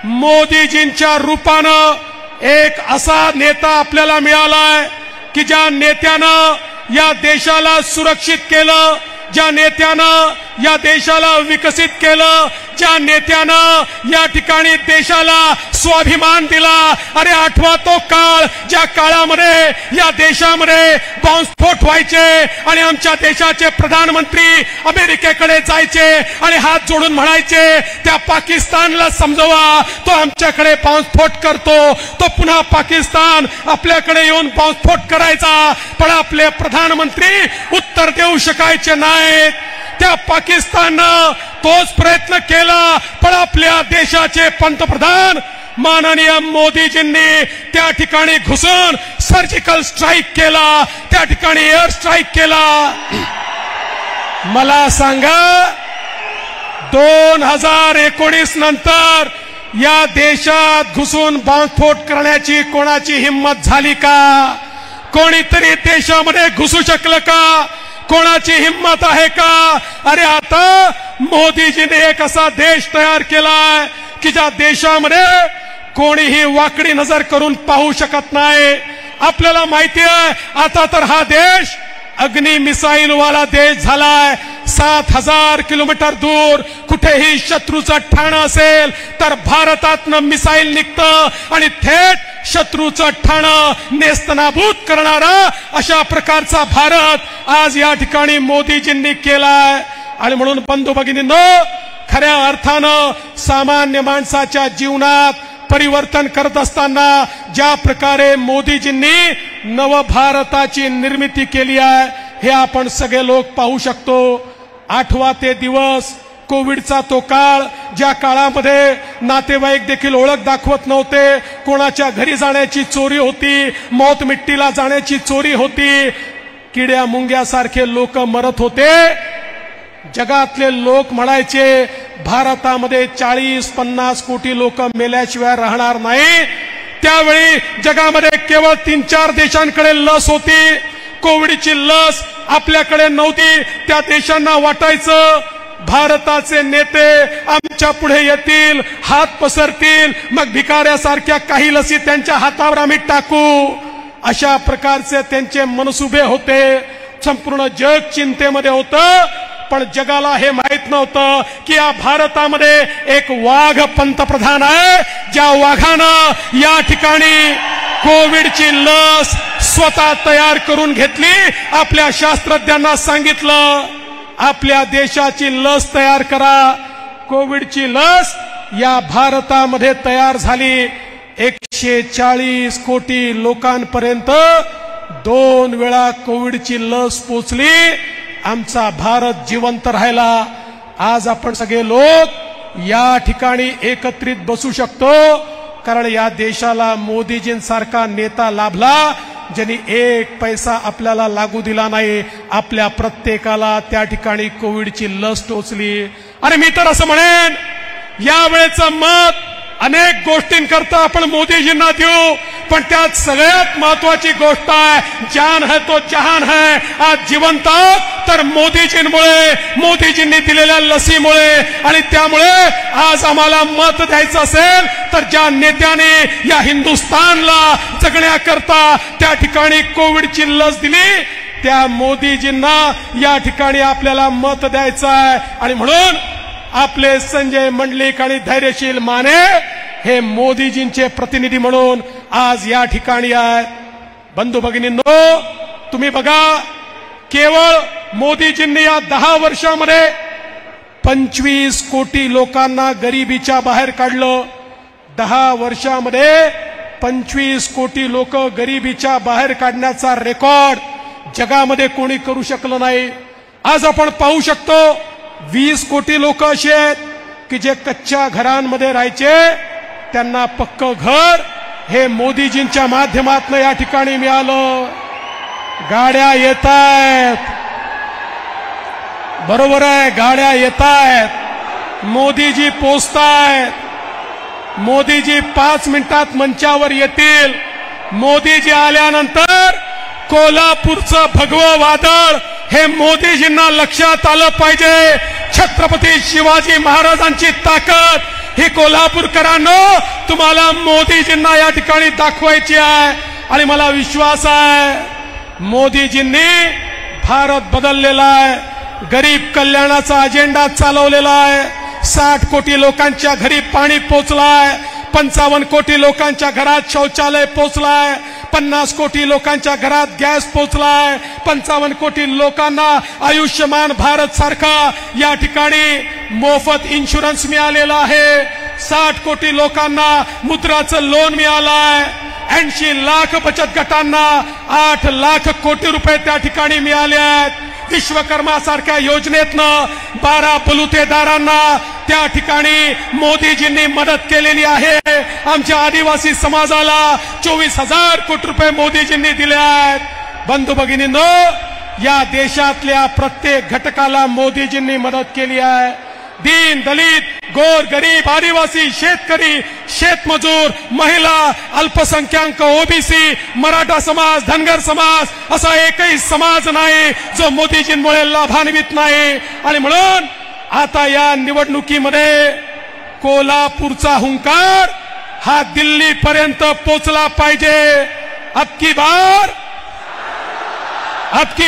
मोदीजींच्या रूपानं एक असा नेता आपल्याला मिळालाय की ज्या नेत्यानं या देशाला सुरक्षित केलं, ज्या नेत्यानं या देशाला विकसित केलं, ज्या नेत्यानं या ठिकाणी देशाला स्वाभिमान दिला. अरे आठवा तो काळ, ज्या काळामध्ये या देशामध्ये बॉम्बस्फोट व्हायचे आणि आमच्या देशाचे प्रधानमंत्री अमेरिकेकडे जायचे आणि हात जोडून म्हणायचे त्या पाकिस्तानला समजवा, तो आमच्याकडे बॉम्बस्फोट करतो. तो पुन्हा पाकिस्तान आपल्याकडे येऊन बॉम्बस्फोट करायचा, पण आपले प्रधानमंत्री उत्तर देऊ शकायचे नाहीत. त्या पाकिस्ताननं तोच प्रयत्न केला, पण आपल्या देशाचे पंतप्रधान माननीय मोदीजींनी त्या ठिकाणी घुसून सर्जिकल स्ट्राईक केला, त्या ठिकाणी एअर स्ट्राईक केला. मला सांगा 2019 नंतर या देशात घुसून बॉम्बस्फोट करण्याची कोणाची हिंमत झाली का? कोणीतरी देशामध्ये घुसू शकलं का? कोणाची हिंमत आहे का? अरे आता मोदीजीने एक असा देश तयार केलाय की ज्या देशामध्ये कोणीही वाकडी नजर करून पाहू शकत नाही. आपल्याला माहिती आहे आता तर हा देश अग्नि मिसाईल वाला देश झालाय. 7,000 किलोमीटर दूर कुठेही शत्रूचं ठाणं असेल तर भारतातनं मिसाईल निघतं आणि थेट शत्रूचं ठाणं नेस्तनाबूत करणारा अशा प्रकारचा भारत आज या ठिकाणी मोदीजींनी केलाय. आणि म्हणून बंधू भगिनींनो, खऱ्या अर्थानं सामान्य माणसाच्या जीवनात परिवर्तन करत असताना ज्या प्रकारे मोदीजींनी नवभारताची निर्मिती केली आहे हे आपण सगळे लोक पाहू शकतो. 8वा ते दिवस, कोविडचा तो काळ, ज्या काळामध्ये नातेवाईक देखील ओळख दाखवत नव्हते, कोणाच्या घरी जाण्याची चोरी होती, मौत मिट्टीला जाण्याची चोरी होती, किड्या मुंग्यासारखे लोक मरत होते. जगातले लोक म्हणायचे भारतामध्ये 40-50 कोटी लोक मेल्याशिवाय राहणार नाही. त्यावेळी जगामध्ये केवळ 3-4 देशांकडे लस होती. कोविडची लस आपल्याकडे नव्हती. त्या देशांना वाटायचं भारताचे नेते आमच्या पुढे येतील, हात पसरतील, मग भिकाऱ्यासारख्या काही लसी त्यांच्या हातावर आम्ही टाकू. अशा प्रकारचे त्यांचे मनसुबे होते. संपूर्ण जग चिंतेमध्ये होतं. पण जगाला हे माहित नव्हतं की या भारतामध्ये एक वाघ पंतप्रधान आहे, ज्या वाघानं या ठिकाणी कोविडची लस स्वतः तयार करून घेतली. आपल्या शास्त्रज्ञांना सांगितलं आपल्या देशाची लस तयार करा. कोविडची लस या भारतामध्ये तयार झाली. 140 कोटी लोकांपर्यंत 2 वेळा कोविडची लस पोचली. आमचा भारत जिवंत राहिला. आज आपण सगळे लोक या ठिकाणी एकत्रित बसू शकतो कारण या देशाला मोदीजींसारखा नेता लाभला ज्यांनी 1 पैसा आपल्याला लागू दिला नाही. आपल्या प्रत्येकाला त्या ठिकाणी कोविडची लस टोचली. अरे मी तर असं म्हणेन यावेळेचं मत अनेक गोष्टींकरता आपण मोदीजींना देऊ, पण त्यात सगळ्यात महत्वाची गोष्ट आहे जान है तो जहान है. आज जिवंत तर मोदीजींमुळे, मोदीजींनी दिलेल्या लसीमुळे. आणि त्यामुळे आज आम्हाला मत द्यायचं असेल तर ज्या नेत्याने या हिंदुस्थानला जगण्याकरता त्या ठिकाणी कोविडची लस दिली त्या मोदीजींना या ठिकाणी आपल्याला मत द्यायचं आहे. आणि म्हणून आपले संजय मंडलिक आणि धैर्यशील माने हे मोदीजींचे प्रतिनिधी म्हणून आज या ठिकाणी आहेत. बंधू भगिनींनो, तुम्ही बघा केवळ मोदीजींनी या 10 वर्षामध्ये 25 कोटी लोकांना गरिबीच्या बाहेर काढलं. 10 वर्षामध्ये 25 कोटी लोक गरिबीच्या बाहेर काढण्याचा रेकॉर्ड जगामध्ये कोणी करू शकलं नाही. आज आपण पाहू शकतो 20 कोटी लोक असे आहेत की जे कच्च्या घरांमध्ये राहायचे, त्यांना पक्क घर हे मोदीजींच्या माध्यमातून या ठिकाणी मिळालं. गाड्या येत आहेत, बरोबर आहे, गाड्या येत आहेत, मोदीजी पोचतायत. मोदीजी 5 मिनिटात मंचावर येतील. मोदीजी आल्यानंतर कोल्हापूरचं भगवं वादळ हे मोदीजींना लक्षात आलं पाहिजे. छत्रपती शिवाजी महाराजांची ताकद ही कोल्हापूरकरांनो तुम्हाला मोदीजींना या ठिकाणी दाखवायची आहे. आणि मला विश्वास आहे मोदीजींनी भारत बदललेला आहे. गरीब कल्याणाचा अजेंडा चालवलेला आहे. 60 कोटी लोकांच्या घरी पाणी पोचलाय, 55 कोटी लोकांच्या घरात शौचालय पोचलाय, 50 कोटी लोकांच्या घरात गॅस पोचलाय, 55 कोटी लोकांना आयुष्यमान भारत सारखा या ठिकाणी मोफत इन्शुरन्स मिळालेला आहे. 60 कोटी लोकांना मुद्राचं लोन मिळालंय. 80 लाख बचत गटांना 8 लाख कोटी रुपये त्या ठिकाणी मिळाले आहेत. विश्वकर्मा सारख्या योजनेतनं 12 बलुतेदारांना त्या ठिकाणी मोदीजींनी मदत केलेली आहे. आमच्या आदिवासी समाजाला 24,000 कोटी रुपये मोदीजींनी दिले आहेत. बंधू भगिनींनो, या देशातल्या प्रत्येक घटकाला मोदीजींनी मदत केली आहे. दीन दलित, गोर गरीब, आदिवासी, शेतकरी, शेतमजूर, महिला, अल्पसंख्याक, ओबीसी, मराठा समाज, धनगर समाज असा एकही समाज नाही जो मोदीजींमुळे लाभान्वित नाही. आणि म्हणून आता या निवडणुकीमध्ये कोल्हापूरचा हुंकार हा दिल्लीपर्यंत पोचला पाहिजे. अबकी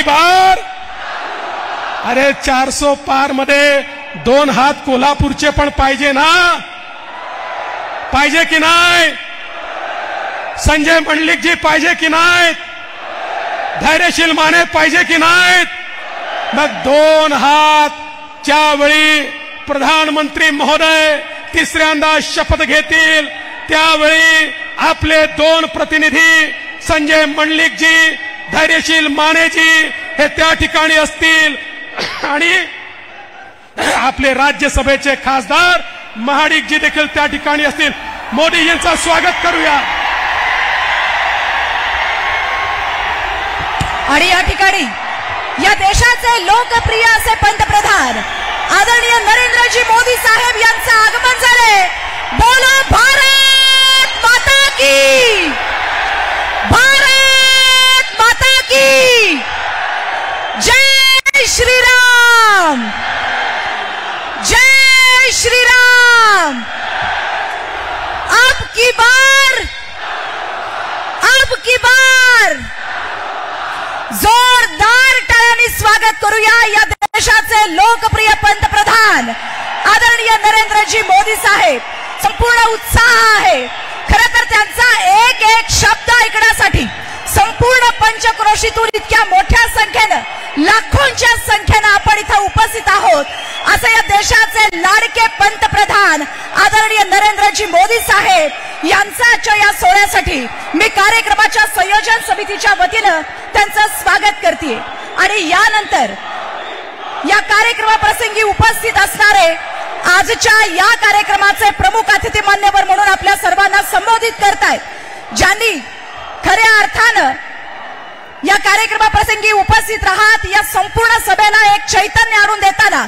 बार अरे 400 पार मध्ये 2 हात कोल्हापूरचे पण पाहिजे ना, पाहिजे की नाही? संजय मंडलिकजी पाहिजे की नाहीत? धैर्यशील माने पाहिजे की नाहीत? मग 2 हात ज्यावेळी प्रधानमंत्री महोदय तिसऱ्यांदा शपथ घेतील त्यावेळी आपले 2 प्रतिनिधी संजय मंडलिकजी, धैर्यशील मानेजी हे त्या ठिकाणी असतील आणि आपले राज्यसभेचे खासदार महाडिकजी देखील त्या ठिकाणी असतील. मोदीजींचं स्वागत करूया. आणि या ठिकाणी या देशाचे लोकप्रिय असे पंतप्रधान आदरणीय नरेंद्रजी मोदी साहेब यांचं आगमन झाले. बोलो भारत माता की, भारत माता की जय श्रीराम, जय श्रीराम. अब की बार जोरदार टाळ्यांनी स्वागत करूया या देशाचे लोकप्रिय पंतप्रधान आदरणीय नरेंद्रजी मोदी साहेब. संपूर्ण उत्साह आहे. खरं तर त्यांचा एक एक शब्द ऐकण्यासाठी संपूर्ण पंचक्रोशीतून इतक्या मोठ्या संख्येनं, लाखोंच्या संख्येनं आपण इथं उपस्थित आहोत. असं या देशाचे लाडके पंतप्रधान आदरणीय नरेंद्रजी मोदी साहेब यांचा आजच्या या सोहळ्यासाठी मी कार्यक्रमाच्या संयोजन समितीच्या वतीनं त्यांचं स्वागत करते. आणि यानंतर या कार्यक्रमाप्रसंगी उपस्थित असणारे आजच्या या कार्यक्रमाचे प्रमुख अतिथी मान्यवर म्हणून आपल्या सर्वांना संबोधित करतायत, ज्यांनी खऱ्या अर्थानं या कार्यक्रमाप्रसंगी उपस्थित राहत या संपूर्ण सभेला एक चैतन्य आणून देताना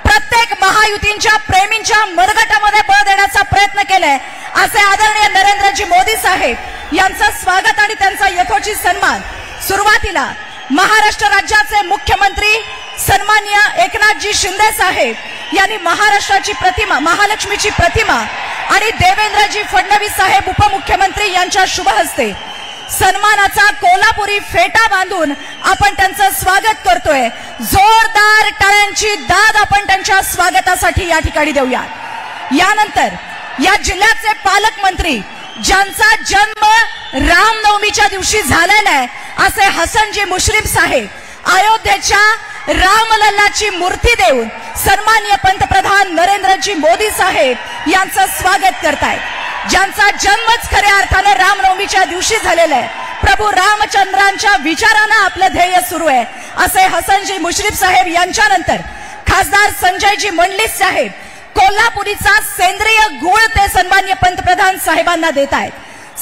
प्रत्येक महायुतींच्या प्रेमींच्या मनगटामध्ये बळ देण्याचा प्रयत्न केलाय असे आदरणीय नरेंद्रजी मोदी साहेब यांचं स्वागत आणि त्यांचा यथोचित सन्मान. सुरुवातीला महाराष्ट्र राज्याचे मुख्यमंत्री सन्माननीय एकनाथजी शिंदे साहेब यांनी महाराष्ट्राची प्रतिमा, महालक्ष्मीची प्रतिमा आणि देवेंद्रजी फडणवीस साहेब उपमुख्यमंत्री यांच्या शुभ हस्ते सन्मानाचा कोल्हापुरी फेटा बांधून आपण त्यांचं स्वागत करतोय. जोरदार टाळ्यांची दाद आपण त्यांच्या स्वागतासाठी या ठिकाणी देऊया. यानंतर या जिल्ह्याचे पालकमंत्री ज्यांचा जन्म रामनवमीच्या दिवशी झालेला आहे असे हसनजी मुश्रीफ साहेब अयोध्येच्या रामलल्लाची मूर्ती देऊन सन्माननीय पंतप्रधान नरेंद्रजी मोदी साहेब यांचं स्वागत करतायत. ज्यांचा जन्मच खऱ्या अर्थानं रामनवमीच्या दिवशी झालेला आहे. प्रभू रामचंद्रांच्या विचारानं आपलं ध्येय सुरू आहे असे हसनजी मुश्रीफ साहेब यांच्यानंतर खासदार संजयजी मंडलिक साहेब कोल्हापुरीचा सेंद्रिय गुळ ते सन्माननीय पंतप्रधान साहेबांना देत आहेत.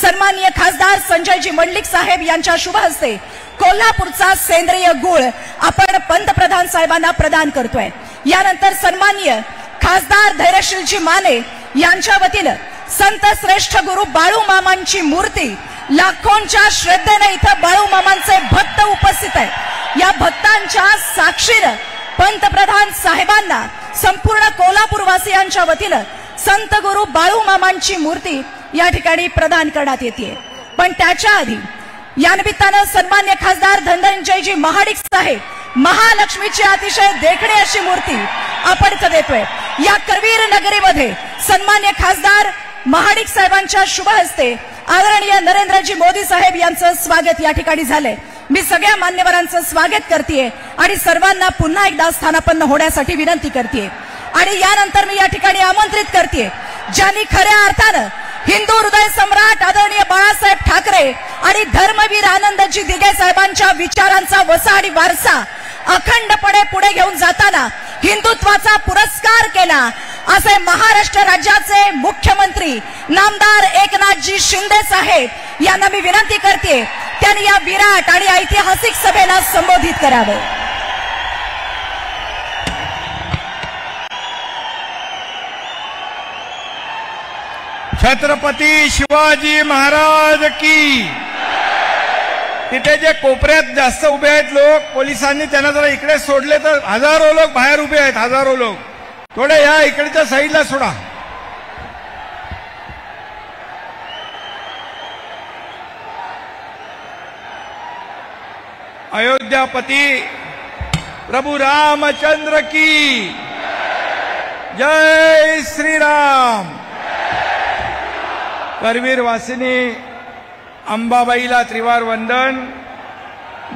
सन्माननीय खासदार संजयजी मंडलिक साहेब यांच्या शुभ हस्ते कोल्हापूरचा सेंद्रिय गुळ आपण पंतप्रधान साहेबांना प्रदान करतोय. यानंतर सन्माननीय खासदार धैर्यशीलजी माने यांच्या वतीनं संत श्रेष्ठ गुरु बाळू मामांची मूर्ती लाखोंच्या श्रद्धेने इथं बाळू मामांचे भक्त उपस्थित आहेत. या भक्तांच्या साक्षीनं पंतप्रधान साहेबांना संपूर्ण कोल्हापूरवासियांच्या वतीनं संत गुरु बाळू मामांची मूर्ती या ठिकाणी प्रदान करण्यात येते. पण त्याच्या आधी या निमित्तानं सन्मान्य खासदार धनंजयजी महाडिक साहेब महालक्ष्मीची अतिशय देखणी अशी मूर्ती आपण इथं देतोय। या करवीर नगरीमध्ये सन्मान्य खासदार महाडिक साहेबांच्या शुभ हस्ते आदरणीय नरेंद्रजी मोदी साहेब यांचं स्वागत या ठिकाणी झालंय। मी सगळ्या मान्यवरांचं स्वागत करतेय आणि सर्वांना पुन्हा एकदा स्थानापन्न होण्यासाठी विनंती करतेय। आणि यानंतर मी या ठिकाणी आमंत्रित करतेय ज्यांनी खऱ्या अर्थानं हिंदू हृदय सम्राट आदरणीय बाळासाहेब ठाकरे आणि धर्मवीर आनंदजी दिघे साहेबांच्या विचारांचा वसा आणि वारसा अखंडपणे पुढे घेऊन जाताना हिंदुत्वाचा पुरस्कार केला असे महाराष्ट्र राज्याचे मुख्यमंत्री नामदार एकनाथजी शिंदे साहेब यांना मी विनंती करते त्यांनी या विराट आणि ऐतिहासिक सभेला संबोधित करावे। छत्रपती शिवाजी महाराज की। तिथे जे कोपऱ्यात जास्त उभे आहेत लोक, पोलिसांनी त्यांना जरा इकडे सोडले तर हजारो लोक बाहेर उभे आहेत, हजारो लोक थोडे या इकडच्या साईडला सोडा। अयोध्यापती प्रभु रामचंद्र की जय श्रीराम। करवीर वासिनी अंबाबाईला त्रिवार वंदन,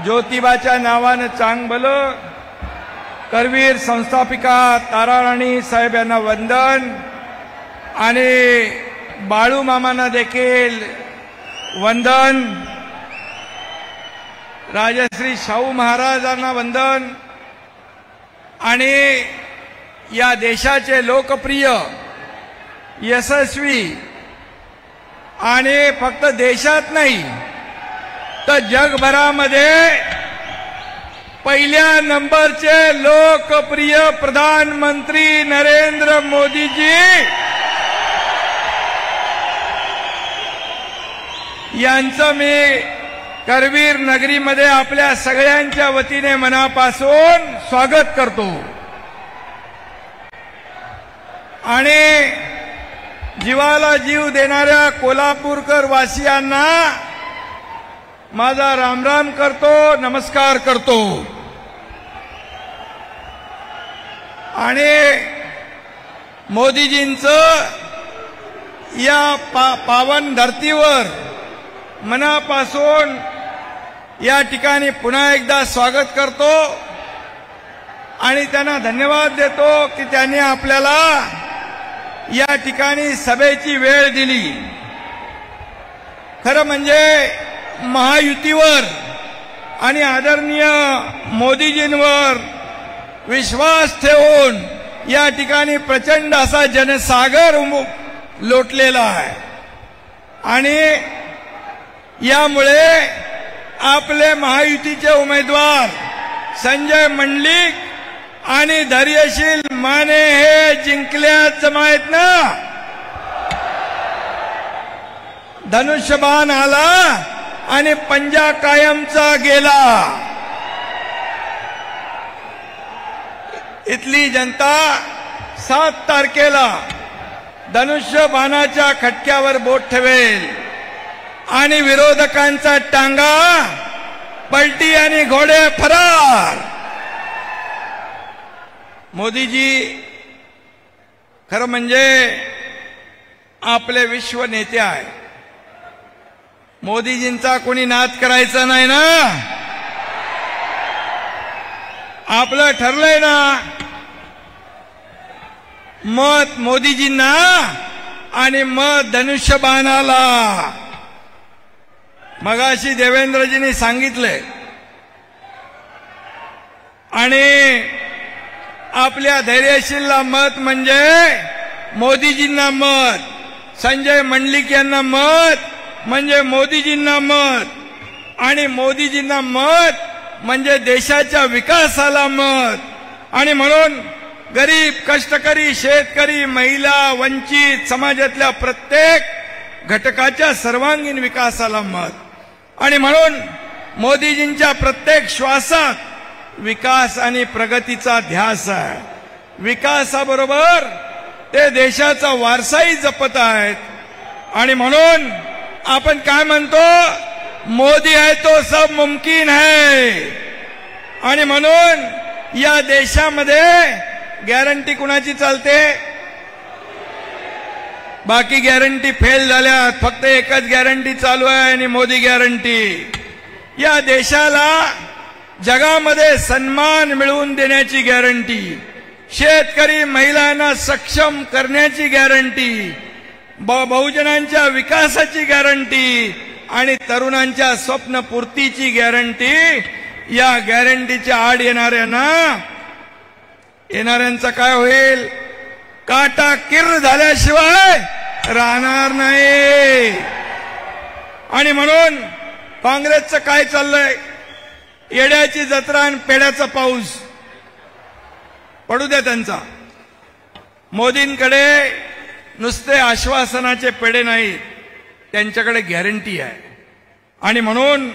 ज्योतिबाच्या नावानं चांग भलं, करवीर संस्थापिका ताराराणी साहेब यांना वंदन आणि बाळू मामांना देखील वंदन, राजश्री शाहू महाराजांना वंदन आणि या देशाचे लोकप्रिय यशस्वी आणि फक्त देशात नाही तर जगभरामध्ये पहिल्या नंबरचे लोकप्रिय प्रधानमंत्री नरेंद्र मोदीजी यांचं मी करवीर नगरीमध्ये आपल्या सगळ्यांच्या वतीने मनापासून स्वागत करतो आणि जीवाला जीव देणाऱ्या कोल्हापूरकर वासियांना माझा रामराम करतो, नमस्कार करतो आणि मोदीजींचं या पावन धरतीवर मनापासून या ठिकाणी पुन्हा एकदा स्वागत करतो आणि त्यांना धन्यवाद देतो की त्यांनी आपल्याला या ठिकाणी सभेची वेळ दिली। खरं म्हणजे महायुतीवर आणि आदरणीय मोदीजींवर विश्वास ठेवून या ठिकाणी प्रचंड असा जनसागर लोटलेला आहे आणि यामुळे आपले महायुतीचे उमेदवार संजय मंडलिक आणि धैर्यशील माने हे जिंकल्याच माहित ना। धनुष्यबाण आला आणि पंजा कायमचा गेला। इथली जनता 7 तारखेला धनुष्यबाणाच्या खटक्यावर बोट ठेवेल आणि विरोधकांचा टांगा पलटी आणि घोडे फरार। मोदीजी खरं म्हणजे आपले विश्व नेते आहे। मोदीजींचा कोणी नाद करायचा नाही ना। आपलं ठरलंय ना, मत मोदीजींना आणि मत धनुष्यबाणाला। मगाशी देवेंद्रजींनी सांगितलंय आणि आपल्या धैर्यशीलला मत म्हणजे मोदीजींना मत, संजय मंडलिक यांना मत म्हणजे मोदीजींना मत आणि मोदीजींना मत म्हणजे देशाच्या विकासाला मत आणि म्हणून गरीब, कष्टकरी, शेतकरी, महिला, वंचित समाजातल्या प्रत्येक घटकाच्या सर्वांगीण विकासाला मत आणि म्हणून मोदीजींच्या प्रत्येक श्वासात विकास आणि प्रगतीचा ध्यास आहे। विकासाबरोबर ते देशाचा वारसाही जपत आहेत आणि म्हणून आपण काय म्हणतो, मोदी है तो सब मुमकिन है आणि म्हणून या देशामध्ये गॅरंटी कुणाची चालते? बाकी गॅरंटी फेल झाल्यात, फक्त एकच गॅरंटी चालू आहे आणि मोदी गॅरंटी. या देशाला जगामध्ये सन्मान मिळवून देण्याची गॅरंटी, शेतकरी महिलांना सक्षम करण्याची गॅरंटी, बहुजनांच्या विकासाची गॅरंटी आणि तरुणांच्या स्वप्नपूर्तीची गॅरंटी. या गॅरंटीच्या आड येणाऱ्यांचा काय होईल? काटा किर्र झाल्याशिवाय राहणार नाही. आणि म्हणून काँग्रेसचं काय चाललंय? येड्याची जत्रा आणि पेड्याचा पाऊस. पडू द्या त्यांचा. मोदींकडे नुसते आश्वासनाचे पेढे नाहीत, त्यांच्याकडे गॅरंटी आहे. आणि म्हणून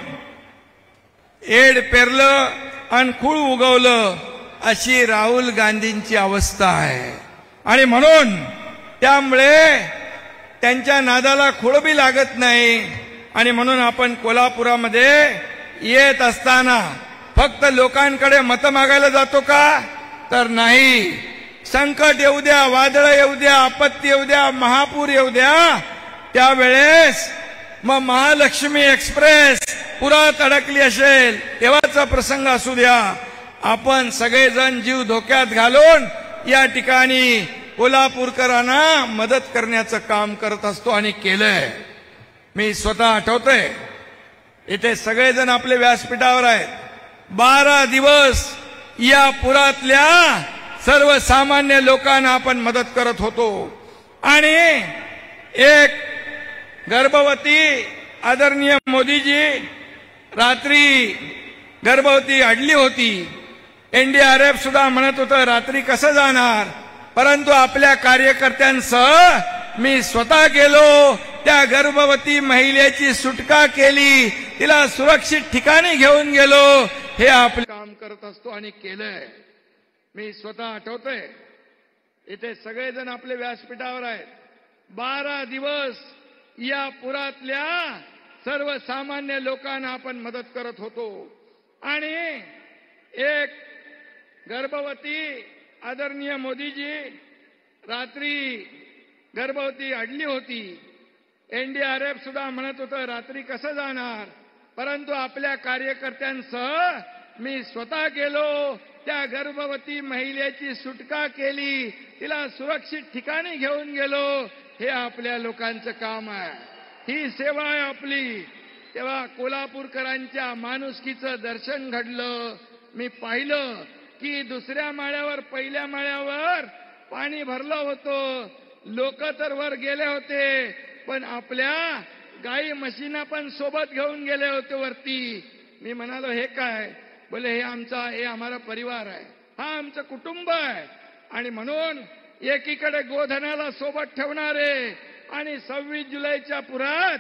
एड पेरलं आणि खूळ उगवलं अशी राहुल गांधींची अवस्था आहे. आणि म्हणून त्यामुळे त्यांच्या नादाला खुळबी लागत नाही. आणि म्हणून आपण कोल्हापुरामध्ये येत असताना फक्त लोकांकडे मतं मागायला जातो का? तर नाही. संकट येऊ द्या, वादळ येऊ द्या, आपत्ती येऊ द्या, महापूर येऊ द्या, त्यावेळेस मग महालक्ष्मी एक्सप्रेस पुरात अडकली असेल तेव्हाचा प्रसंग असू द्या, आपण सगळेजण जीव धोक्यात घालून या ठिकाणी कोल्हापूरकरांना मदत करण्याचं काम करत असतो आणि केलंय. मी स्वतः आठवतोय, इथे सगळेजण आपले व्यासपीठावर आहेत. 12 दिवस या पुरातल्या सर्वसामान्य लोकांना आपण मदत करत होतो. आणि एक गर्भवती आदरणीय मोदीजी रात्री गर्भवती अडली होती. एनडीआरएफ सुद्धा म्हणत होतं रात्री कसं जाणार, परंतु आपल्या कार्यकर्त्यांसह मी स्वतः गेलो, त्या गर्भवती महिलेची सुटका केली, तिला सुरक्षित ठिकाणी घेऊन गेलो. हे आपले काम करत असतो आणि केलंय. मी स्वतः आठवतोय, इथे सगळेजण आपले व्यासपीठावर आहेत. 12 दिवस या पुरातल्या सर्वसामान्य लोकांना आपण मदत करत होतो. आणि एक गर्भवती आदरणीय मोदीजी रात्री गर्भवती अडली होती. एनडीआरएफ सुद्धा म्हणत होतं रात्री कसं जाणार, परंतु आपल्या कार्यकर्त्यांसह मी स्वतः गेलो, त्या गर्भवती महिलेची सुटका केली, तिला सुरक्षित ठिकाणी घेऊन गेलो. हे आपल्या लोकांचं काम आहे, ही सेवा आहे आपली. तेव्हा कोल्हापूरकरांच्या माणुसकीचं दर्शन घडलं. मी पाहिलं की दुसऱ्या माळ्यावर पहिल्या माळ्यावर पाणी भरलं होतं, लोक तर वर गेले होते, पण आपल्या गाई म्हशींना पण सोबत घेऊन गेले होते वरती. मी म्हणालो हे काय? बोले हे आम्हाला परिवार आहे, हा आमचं कुटुंब आहे. आणि म्हणून एकीकडे गोधनाला सोबत ठेवणारे आणि 26 जुलैच्या पुरात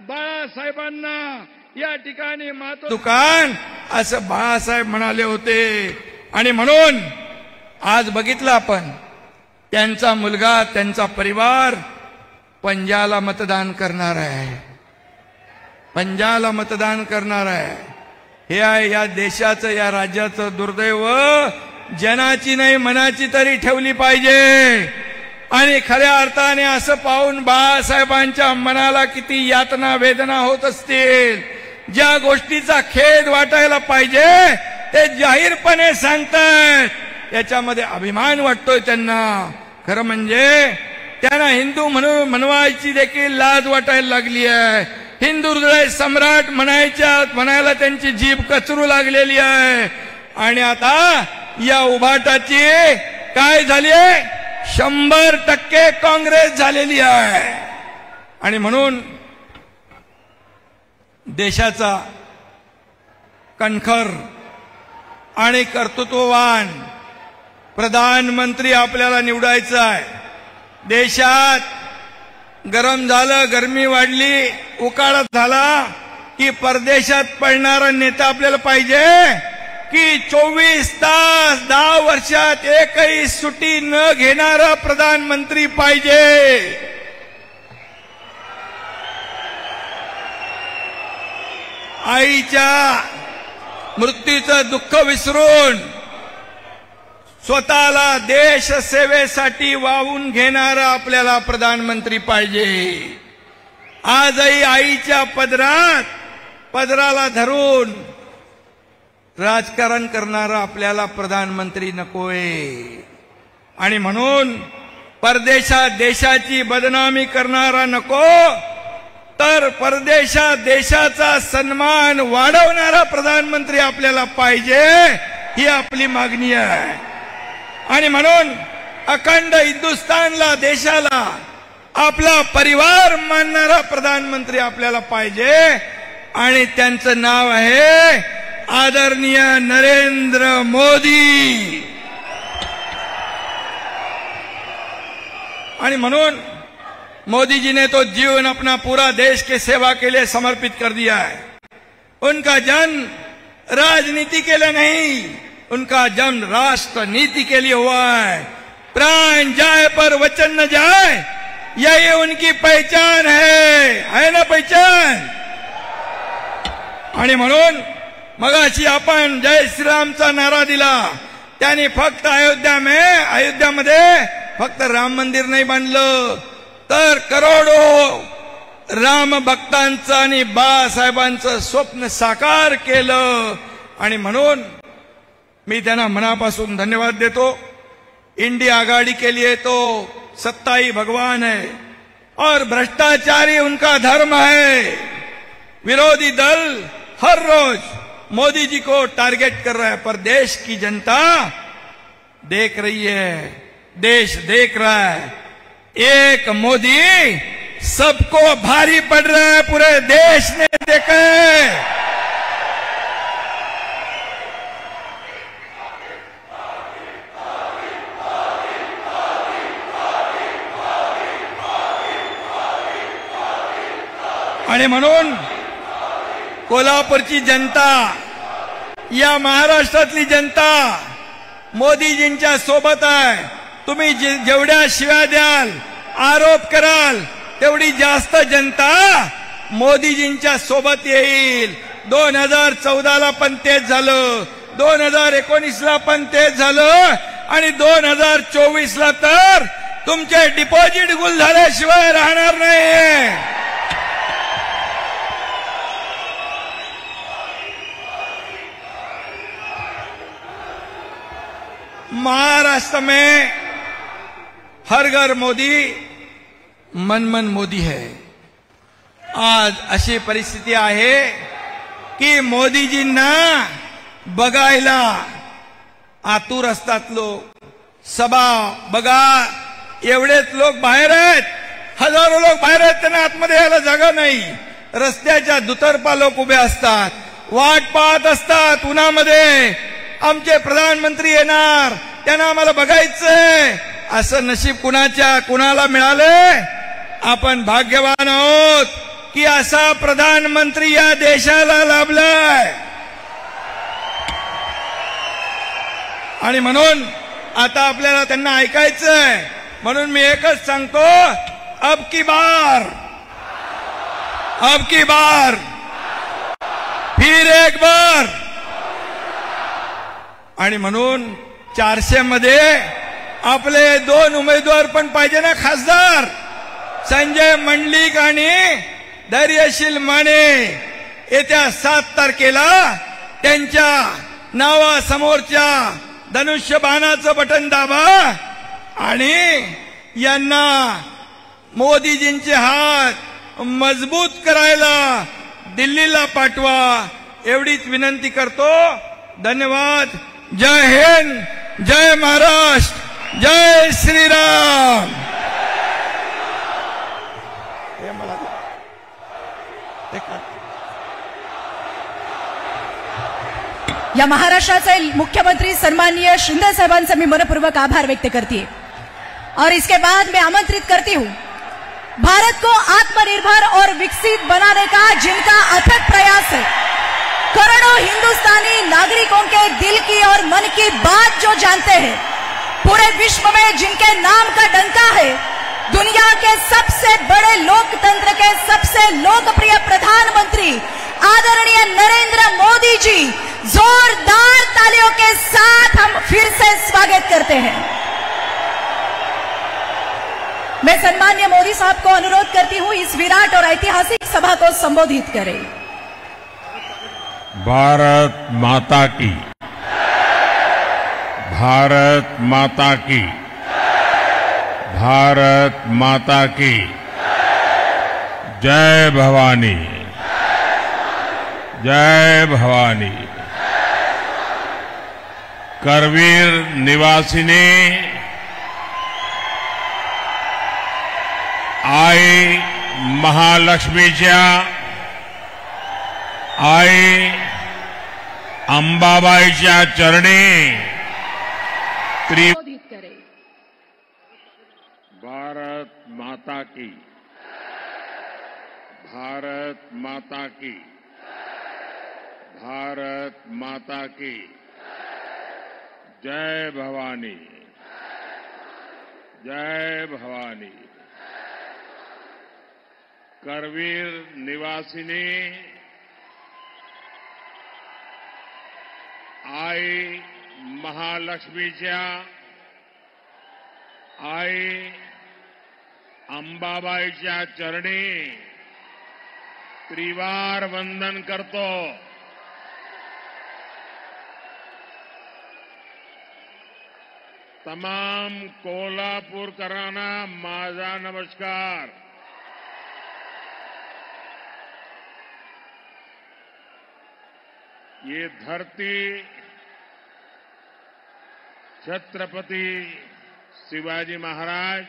बाळासाहेबांना या ठिकाणी दुकान असं बाळासाहेब म्हणाले होते. आणि म्हणून आज बघितलं आपण, त्यांचा मुलगा, त्यांचा परिवार पंजाला मतदान करणार आहे, पंजाला मतदान करणार आहे. हे आहे या देशाचं, या राज्याचं दुर्दैव. जनाची नाही मनाची तरी ठेवली पाहिजे. आणि खऱ्या अर्थाने असं पाहून बाळासाहेबांच्या मनाला किती यातना वेदना होत असतील. ज्या गोष्टीचा खेद वाटायला पाहिजे ते जाहीरपणे सांगतात, याच्यामध्ये अभिमान वाटतोय त्यांना. खरं म्हणजे त्यांना हिंदू म्हणून म्हणवायची देखील लाज वाटायला लागली आहे. हिंदू हृदय सम्राट म्हणायला त्यांची जीभ कचरू लागलेली आहे. आणि आता या उभाटाची काय झाली आहे? 100% काँग्रेस झालेली आहे. आणि म्हणून देशाचा कणखर आणि कर्तृत्ववान प्रधानमंत्री आपल्याला निवडायचा आहे. देशात गरम झालं, गरमी वाढली, उकाळा झाला की परदेशात पडणारा नेता आपल्याला पाहिजे की 24 तास 10 वर्षात एकही सुट्टी न घेणारा प्रधानमंत्री पाहिजे. मृत्यूचं दुःख विसरून स्वतःला देश सेवेसाठी वाहून घेणारा आपल्याला प्रधानमंत्री पाहिजे. आजही आईच्या पदराला धरून राजकारण करणारा आपल्याला प्रधानमंत्री नकोय. आणि म्हणून परदेशात देशाची बदनामी करणारा नको, तर परदेशात देशाचा सन्मान वाढवणारा प्रधानमंत्री आपल्याला पाहिजे, ही आपली मागणी आहे. आणि म्हणून अखंड हिंदुस्थानला, देशाला आपला परिवार मानणारा प्रधानमंत्री आपल्याला पाहिजे. आणि त्यांचं नाव आहे आदरणीय नरेंद्र मोदी. आणि म्हणून मोदी जी ने तो जीवन अपना पूरा देश के सेवा के लिए समर्पित कर दिया है. उनका जन्म राजनीति के लिए नहीं, उनका जन्म राष्ट्र नीति के लिए हुआ है. प्राण जाए पर वचन न जाए, यही उनकी पहचान है ना पहचान. आणि म्हणून मगाशी आपण जय श्रीरामचा नारा दिला. त्यांनी फक्त अयोध्यामध्ये फक्त राम मंदिर नाही बांधलं, तर करोडो राम भक्तांचं आणि बाळासाहेबांचं स्वप्न साकार केलं. आणि म्हणून मी त्यांना मनापासून धन्यवाद देतो. इंडिया आघाडी के लिए तो सत्ता ही भगवान है और भ्रष्टाचारी उनका धर्म है. विरोधी दल हर रोज मोदी जी को टारगेट कर रहा है, पर देश की जनता देख रही है, देश देख रहा है. एक मोदी सबको भारी पड़ रहा है, पूरे देश ने देखा है. आणि म्हणून कोल्हापूरची जनता, या महाराष्ट्रातली जनता मोदीजींच्या सोबत आहे. तुम्ही जेवढ्या शिव्या द्याल, आरोप कराल, तेवढी जास्त जनता मोदीजींच्या सोबत येईल. 2014ला पण तेच झालं, 2019ला पण तेच झालं, आणि 2024ला तर तुमचे डिपॉझिट गुल झाल्याशिवाय राहणार नाही. महाराष्ट्र में हर घर मोदी, मन मन मोदी है. आज अशी परिस्थिती आहे की मोदीजींना बघायला आतुर असतात लोक. सभा बघा, एवढेच लोक बाहेर आहेत, हजारो लोक बाहेर आहेत, त्यांना आतमध्ये यायला जागा नाही. रस्त्याच्या दुतर्फा लोक उभे असतात, वाट पाहत असतात उन्हामध्ये. आमचे प्रधानमंत्री येणार, त्यांना आम्हाला बघायचंय. असं नशीब कुणाला मिळालंय? आपण भाग्यवान आहोत की असा प्रधानमंत्री या देशाला लाभलाय. आणि म्हणून आता आपल्याला त्यांना ऐकायचंय. म्हणून मी एकच सांगतो, अब की बार फिर एक बार. आणि म्हणून 400 मध्ये आपले 2 उमेदवार पण पाहिजे ना खासदार, संजय मंडलिक आणि धैर्यशील माने. येत्या 7 तारखेला त्यांच्या नावासमोरच्या धनुष्यबाणाचं बटन दाबा आणि यांना मोदीजींचे हात मजबूत करायला दिल्लीला पाठवा, एवढीच विनंती करतो. धन्यवाद. जय हिंद, जय महाराष्ट्र, जय श्रीराम. या महाराष्ट्राचे मुख्यमंत्री सन्माननीय शिंदे साहेबांचा मी मनपूर्वक आभार व्यक्त करती हूँ. और इसके बाद मैं आमंत्रित करती हूँ भारत को आत्मनिर्भर और विकसित बनाने का जिनका अथक प्रयास है, करोड़ों हिंदुस्तानी नागरिकों के दिल की और मन की बात जो जानते हैं, पूरे विश्व में जिनके नाम का डंका है, दुनिया के सबसे बड़े लोकतंत्र के सबसे लोकप्रिय प्रधानमंत्री आदरणीय नरेंद्र मोदी जी जोरदार तालियों के साथ हम फिर से स्वागत करते हैं। मैं सम्माननीय मोदी साहब को अनुरोध करती हूं इस विराट और ऐतिहासिक सभा को संबोधित करें। भारत माता की, भारत माता की, भारत माता की जय भवानी, जय भवानी। करवीर निवासिनी आई महालक्ष्मीच्या, आई अंबाबाईच्या चरणी संबोधित करें। भारत माता की, भारत माता की, भारत माता की जय भवानी, जय भवानी। करवीर निवासिनी आई महालक्ष्मीच्या, आई अंबाबाईच्या चरणी त्रिवार वंदन करतो। तमाम कोल्हापूरकरांना माझा नमस्कार। ये धरती छत्रपति शिवाजी महाराज,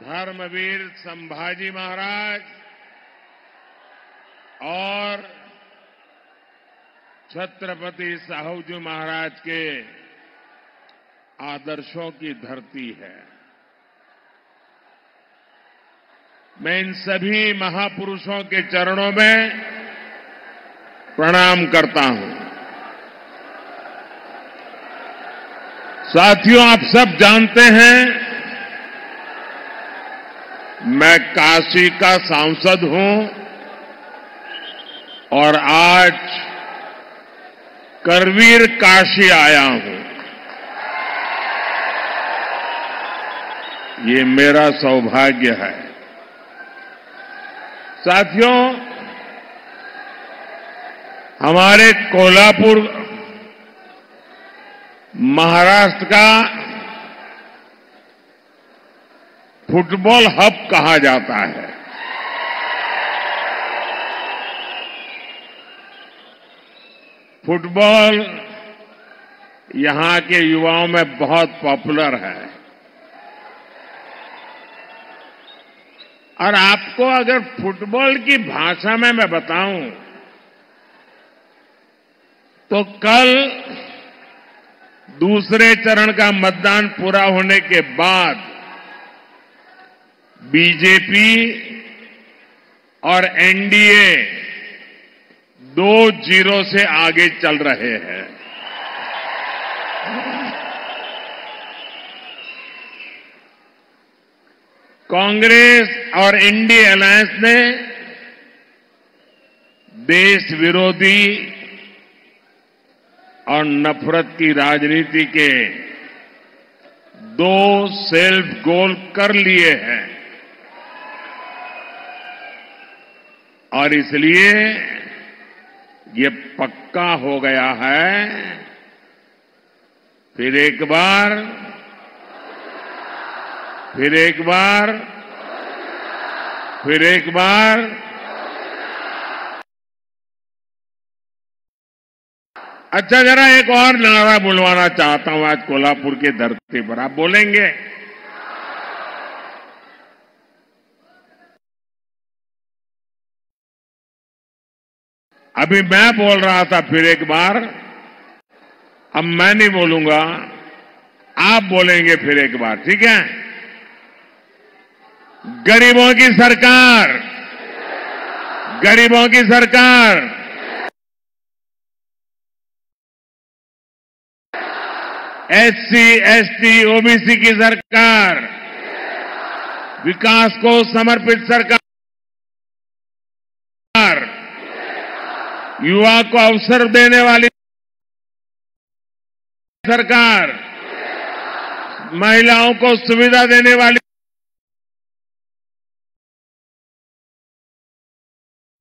धर्मवीर संभाजी महाराज और छत्रपति साहूजी महाराज के आदर्शों की धरती है। मैं इन सभी महापुरुषों के चरणों में प्रणाम करता हूं। साथियों, आप सब जानते हैं मैं काशी का सांसद हूं और आज करवीर काशी आया हूं। ये मेरा सौभाग्य है। साथियों, हमारे कोल्हापुर महाराष्ट्र का फुटबॉल हब कहा जाता है। फुटबॉल यहां के युवाओं में बहुत पॉपुलर है और आपको अगर फुटबॉल की भाषा में मैं बताऊं तो कल दूसरे चरण का मतदान पूरा होने के बाद बीजेपी और एनडीए 2-0 से आगे चल रहे हैं। कांग्रेस और इंडिया अलायंस ने देश विरोधी और नफरत की राजनीति के 2 सेल्फ गोल कर लिए हैं और इसलिए ये पक्का हो गया है फिर एक बार अच्छा, जरा एक और नारा बुलवाना चाहता हूं आज कोल्हापुर की धरती पर। आप बोलेंगे? अभी मैं बोल रहा था फिर एक बार, अब मैं नहीं बोलूंगा, आप बोलेंगे फिर एक बार, ठीक है? गरीबों की सरकार, गरीबों की सरकार, एससी, एसटी, ओबीसी की सरकार, विकास को समर्पित सरकार, युवा को अवसर देने वाली सरकार, महिलाओं को सुविधा देने वाली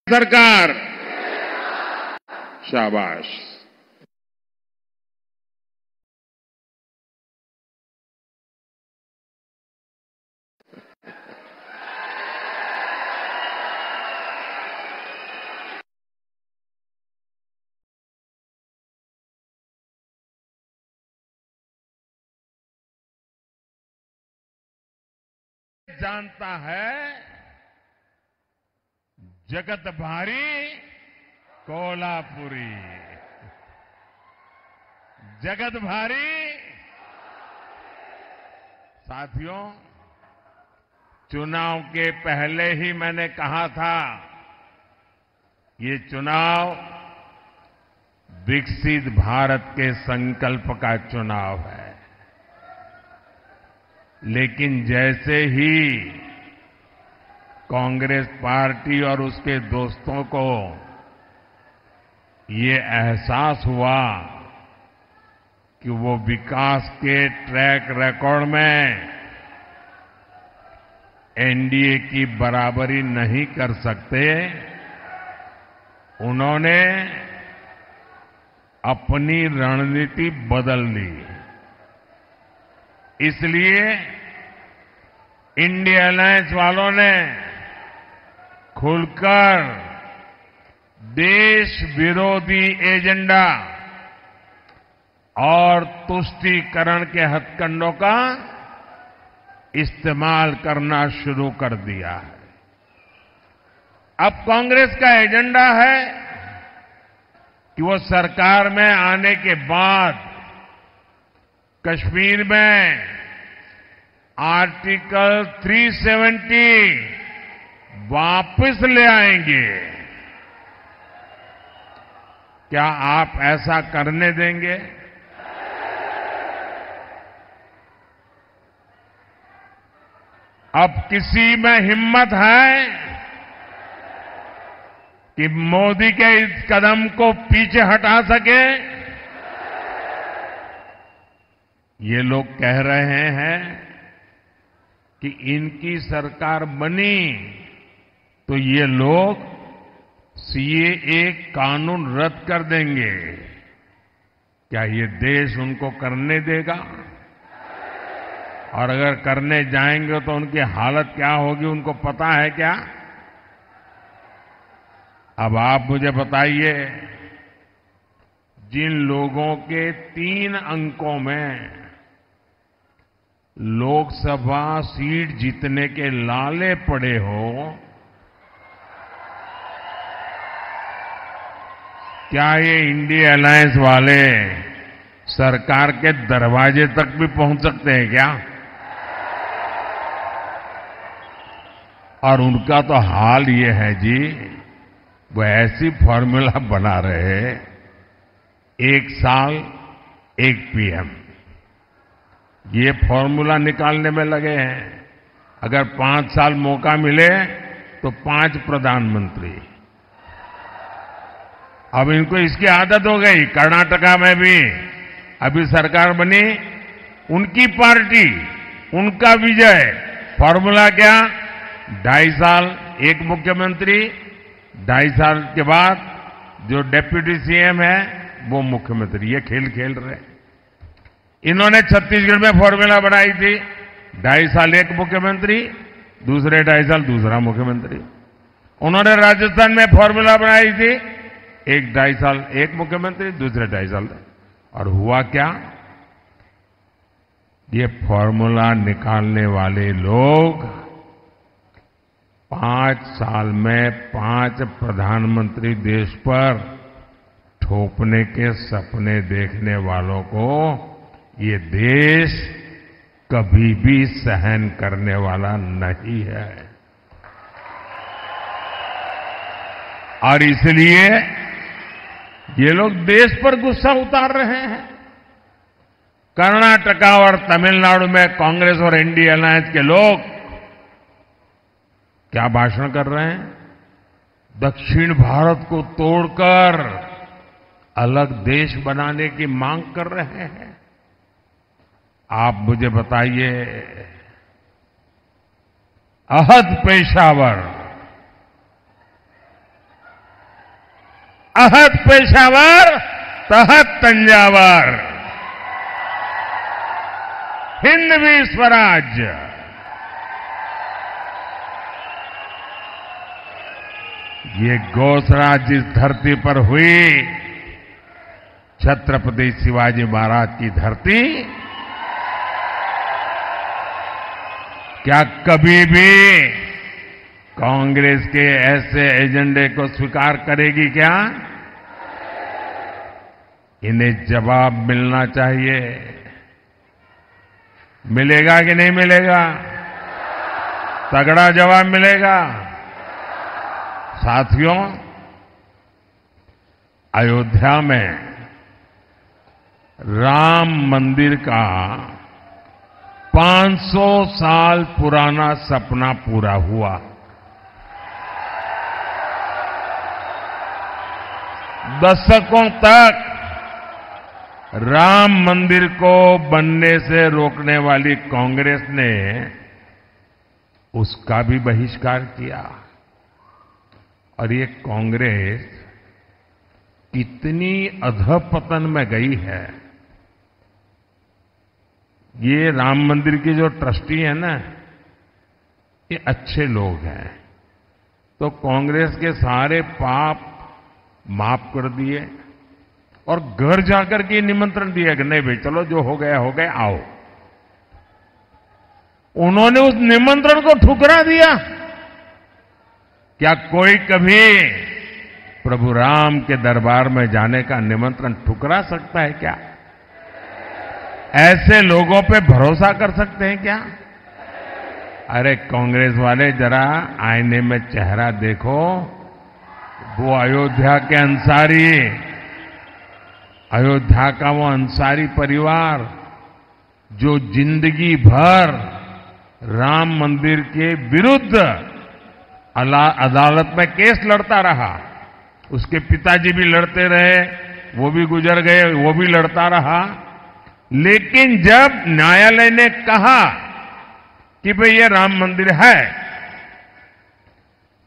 सरकार। शाबाश। जानता है जगत भारी कोल्हापुरी, जगत भारी। साथियों, चुनाव के पहले ही मैंने कहा था, ये चुनाव विकसित भारत के संकल्प का चुनाव है। लेकिन जैसे ही कांग्रेस पार्टी और उसके दोस्तों को ये एहसास हुआ कि वो विकास के ट्रैक रिकॉर्ड में एनडीए की बराबरी नहीं कर सकते, उन्होंने अपनी रणनीति बदल ली। इसलिए इंडिया अलायंस वालों ने खुलकर देश विरोधी एजेंडा और तुष्टीकरण के हथकंडों का इस्तेमाल करना शुरू कर दिया है। अब कांग्रेस का एजेंडा है कि वो सरकार में आने के बाद कश्मीर में आर्टिकल 370 वापस ले आएंगे। क्या आप ऐसा करने देंगे? अब किसी में हिम्मत है कि मोदी के इस कदम को पीछे हटा सके? ये लोग कह रहे हैं कि इनकी सरकार बनी तो ये लोग सीएए कानून रद्द कर देंगे। क्या ये देश उनको करने देगा? और अगर करने जाएंगे तो उनकी हालत क्या होगी, उनको पता है क्या? अब आप मुझे बताइए, जिन लोगों के 3 अंकों में लोकसभा सीट जीतने के लाले पड़े हो, क्या ये इंडिया अलायंस वाले सरकार के दरवाजे तक भी पहुंच सकते हैं क्या? और उनका तो हाल ये है जी, वो ऐसी फॉर्मूला बना रहे, 1 साल 1 पीएम, ये फॉर्मूला निकालने में लगे हैं। अगर 5 साल मौका मिले तो 5 प्रधानमंत्री। अब इनको इसकी आदत हो गई। कर्नाटका में भी अभी सरकार बनी, उनकी पार्टी, उनका विजय। फॉर्मूला क्या? 2.5 साल 1 मुख्यमंत्री, 2.5 साल के बाद जो डेप्यूटी सीएम है वो मुख्यमंत्री। ये खेल खेल रहे। इन्होंने छत्तीसगढ़ में फॉर्मूला बनाई थी, 2.5 साल 1 मुख्यमंत्री, दूसरे 2.5 साल दूसरा मुख्यमंत्री। उन्होंने राजस्थान में फॉर्मूला बनाई थी, 1-2.5 साल 1 मुख्यमंत्री, दूसरे 2.5 साल। और हुआ क्या? ये फॉर्मूला निकालने वाले लोग 5 साल में 5 प्रधानमंत्री देश पर थोपने के सपने देखने वालों को ये देश कभी भी सहन करने वाला नहीं है। और इसलिए ये लोग देश पर गुस्सा उतार रहे हैं। कर्नाटका और तमिलनाडु में कांग्रेस और इंडिया अलायंस के लोग क्या भाषण कर रहे हैं? दक्षिण भारत को तोड़कर अलग देश बनाने की मांग कर रहे हैं। आप मुझे बताइए, अहद पेशावर, अहद पेशावर तहत तंजावर, हिंदवी स्वराज्य, ये घोषणा जिस धरती पर हुई, छत्रपति शिवाजी महाराज की धरती, क्या कभी भी कांग्रेस के ऐसे एजेंडे को स्वीकार करेगी क्या? इन्हें जवाब मिलना चाहिए। मिलेगा कि नहीं मिलेगा? तगड़ा जवाब मिलेगा। साथियों, अयोध्या में राम मंदिर का 500 साल पुराना सपना पूरा हुआ। दशकों तक राम मंदिर को बनने से रोकने वाली कांग्रेस ने उसका भी बहिष्कार किया। और ये कांग्रेस कितनी अधपतन में गई है। ये राम मंदिर के जो ट्रस्टी है ना, ये अच्छे लोग हैं, तो कांग्रेस के सारे पाप माफ कर दिए और घर जाकर के निमंत्रण दिया कि नहीं भाई चलो, जो हो गया आओ। उन्होंने उस निमंत्रण को ठुकरा दिया। क्या कोई कभी प्रभु राम के दरबार में जाने का निमंत्रण ठुकरा सकता है क्या? ऐसे लोगों पे भरोसा कर सकते हैं क्या? अरे कांग्रेस वाले, जरा आईने में चेहरा देखो। वो अयोध्या के अंसारी, अयोध्या का वो अंसारी परिवार जो जिंदगी भर राम मंदिर के विरुद्ध अदालत में केस लड़ता रहा। उसके पिताजी भी लड़ते रहे, वो भी गुजर गए, वो भी लड़ता रहा। लेकिन जब न्यायालय ने कहा कि भाई ये राम मंदिर है,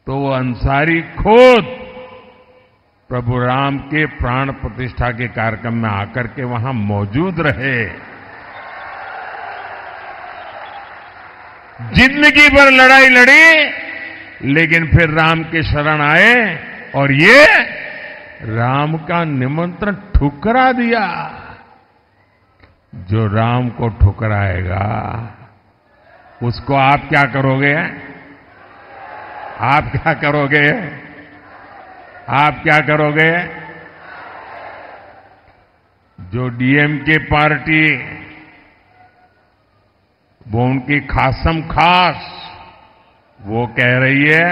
तो वो अंसारी खुद प्रभु राम के प्राण प्रतिष्ठा के कार्यक्रम में आकर के वहां मौजूद रहे। जिंदगी भर लड़ाई लड़ी, लेकिन फिर राम के शरण आए और ये राम का निमंत्रण ठुकरा दिया। जो राम को ठुकराएगा उसको आप क्या करोगे? आप क्या करोगे? आप क्या करोगे? जो डीएमके पार्टी, वो उनकी खासम खास, वो कह रही है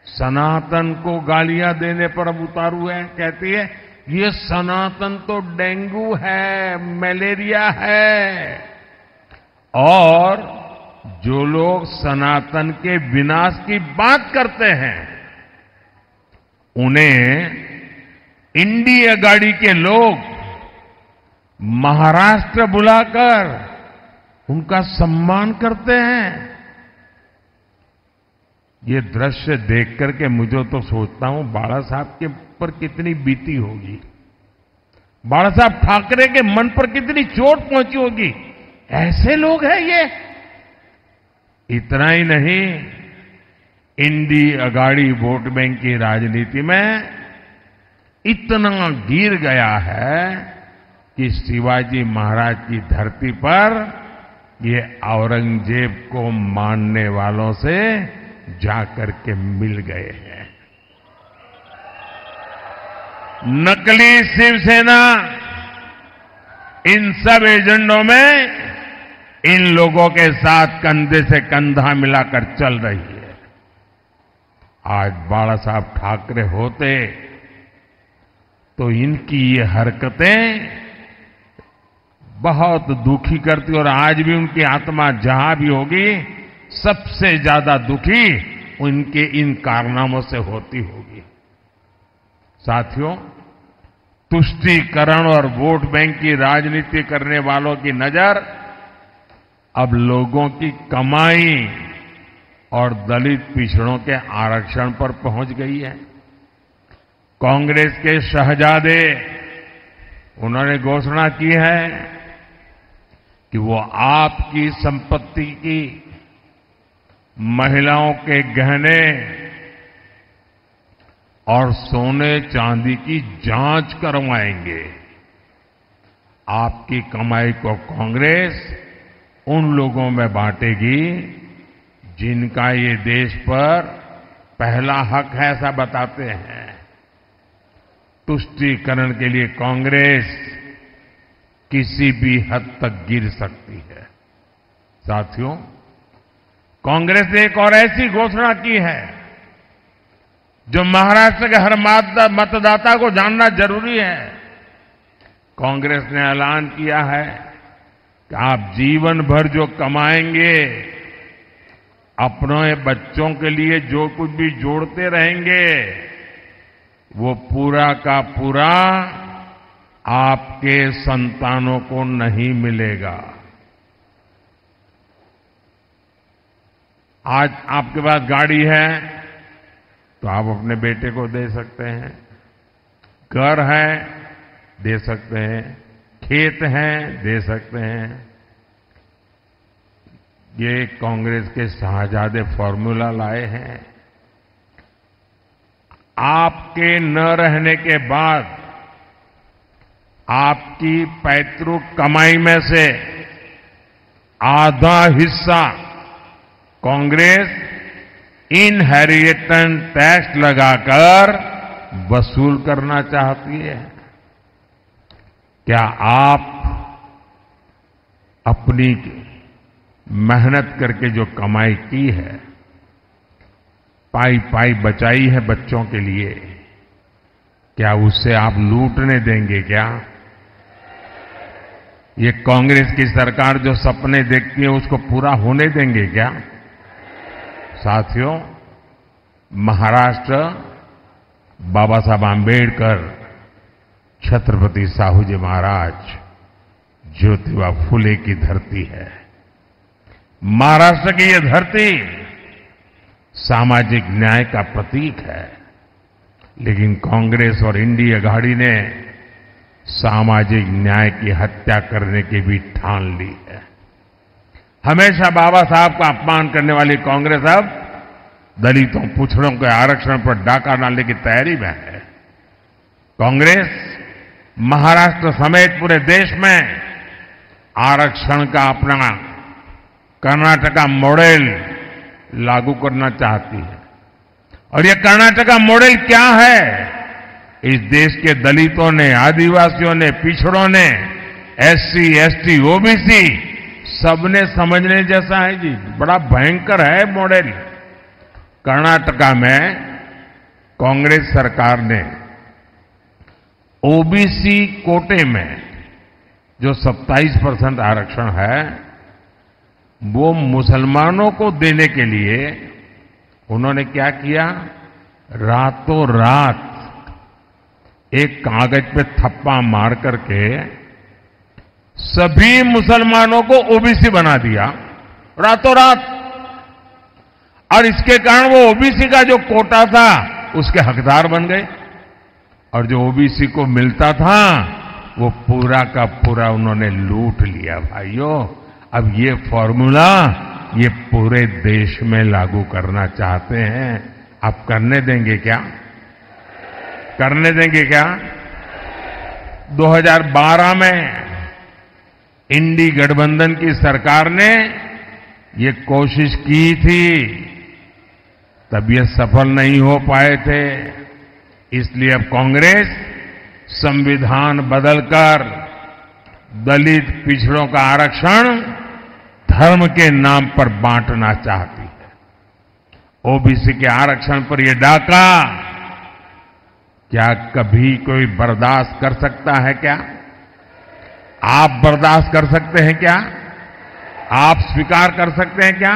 सनातन को गालियां देने पर अब उतारू है। कहती है ये सनातन तो डेंगू है, मलेरिया है। और जो लोग सनातन के विनाश की बात करते हैं, उन्हें इंडी अगाड़ी के लोग महाराष्ट्र बुलाकर उनका सम्मान करते हैं। ये दृश्य देख करके मुझे तो सोचता हूं बाला साहब के पर कितनी बीती होगी, बाला साहब ठाकरे के मन पर कितनी चोट पहुंची होगी। ऐसे लोग हैं ये। इतना ही नहीं, इंडी अगाड़ी वोट बैंक की राजनीति में इतना गिर गया है कि शिवाजी महाराज की धरती पर ये औरंगजेब को मानने वालों से जाकर के मिल गए हैं। नकली शिवसेना इन सब एजेंडों में इन लोगों के साथ कंधे से कंधा मिलाकर चल रही है। आज बाला साहब ठाकरे होते तो इनकी ये हरकतें बहुत दुखी करती, और आज भी उनकी आत्मा जहां भी होगी सबसे ज्यादा दुखी उनके इन कारनामों से होती होगी। साथियों, तुष्टीकरण और वोट बैंक की राजनीति करने वालों की नजर अब लोगों की कमाई और दलित पिछड़ों के आरक्षण पर पहुंच गई है। कांग्रेस के शहजादे उन्होंने घोषणा की है कि वो आपकी संपत्ति की, महिलाओं के गहने और सोने चांदी की जांच करवाएंगे। आपकी कमाई को कांग्रेस उन लोगों में बांटेगी जिनका ये देश पर पहला हक है, ऐसा बताते हैं। तुष्टीकरण के लिए कांग्रेस किसी भी हद तक गिर सकती है। साथियों, कांग्रेस ने एक और ऐसी घोषणा की है जो महाराष्ट्र के हर मतदाता को जानना जरूरी है। कांग्रेस ने ऐलान किया है कि आप जीवन भर जो कमाएंगे, अपने बच्चों के लिए जो कुछ भी जोड़ते रहेंगे, वो पूरा का पूरा आपके संतानों को नहीं मिलेगा। आज आपके पास गाड़ी है तो आप अपने बेटे को दे सकते हैं, घर है दे सकते हैं, खेत हैं दे सकते हैं। ये कांग्रेस के शहजादे फॉर्मूला लाए हैं। आपके न रहने के बाद आपकी पैतृक कमाई में से आधा हिस्सा कांग्रेस इनहेरिटेंस टैक्स लगाकर वसूल करना चाहती है। क्या आप अपनी मेहनत करके जो कमाई की है, पाई पाई बचाई है बच्चों के लिए, क्या उससे आप लूटने देंगे क्या? ये कांग्रेस की सरकार जो सपने देखती है उसको पूरा होने देंगे क्या? साथियों, महाराष्ट्र बाबा साहब आंबेडकर, छत्रपति साहू जी महाराज, ज्योतिबा फुले की धरती है। महाराष्ट्र की यह धरती सामाजिक न्याय का प्रतीक है, लेकिन कांग्रेस और इंडिया अघाड़ी ने सामाजिक न्याय की हत्या करने की भी ठान ली है। हमेशा बाबा साहब का अपमान करने वाली कांग्रेस अब दलितों, पिछड़ों के आरक्षण पर डाका डालने की तैयारी में है। कांग्रेस महाराष्ट्र समेत पूरे देश में आरक्षण का अपना कर्नाटका मॉडल लागू करना चाहती है। और यह कर्नाटका मॉडल क्या है? इस देश के दलितों ने, आदिवासियों ने, पिछड़ों ने, एससी, एसटी, ओबीसी सबने समझने जैसा है जी। बड़ा भयंकर है मॉडल। कर्नाटका में कांग्रेस सरकार ने ओबीसी कोटे में जो 27% आरक्षण है वो मुसलमानों को देने के लिए उन्होंने क्या किया? रातों रात एक कागज पे थप्पा मार करके सभी मुसलमानों को ओबीसी बना दिया, रातों रात। और इसके कारण वो ओबीसी का जो कोटा था उसके हकदार बन गए, और जो ओबीसी को मिलता था वो पूरा का पूरा उन्होंने लूट लिया। भाइयों, अब ये फॉर्मूला ये पूरे देश में लागू करना चाहते हैं। आप करने देंगे क्या? करने देंगे क्या? 2012 में इंडी गठबंधन की सरकार ने ये कोशिश की थी, तब ये सफल नहीं हो पाए थे। इसलिए अब कांग्रेस संविधान बदलकर दलित पिछड़ों का आरक्षण धर्म के नाम पर बांटना चाहती है। ओबीसी के आरक्षण पर यह डाका क्या कभी कोई बर्दाश्त कर सकता है क्या? आप बर्दाश्त कर सकते हैं क्या? आप स्वीकार कर सकते हैं क्या?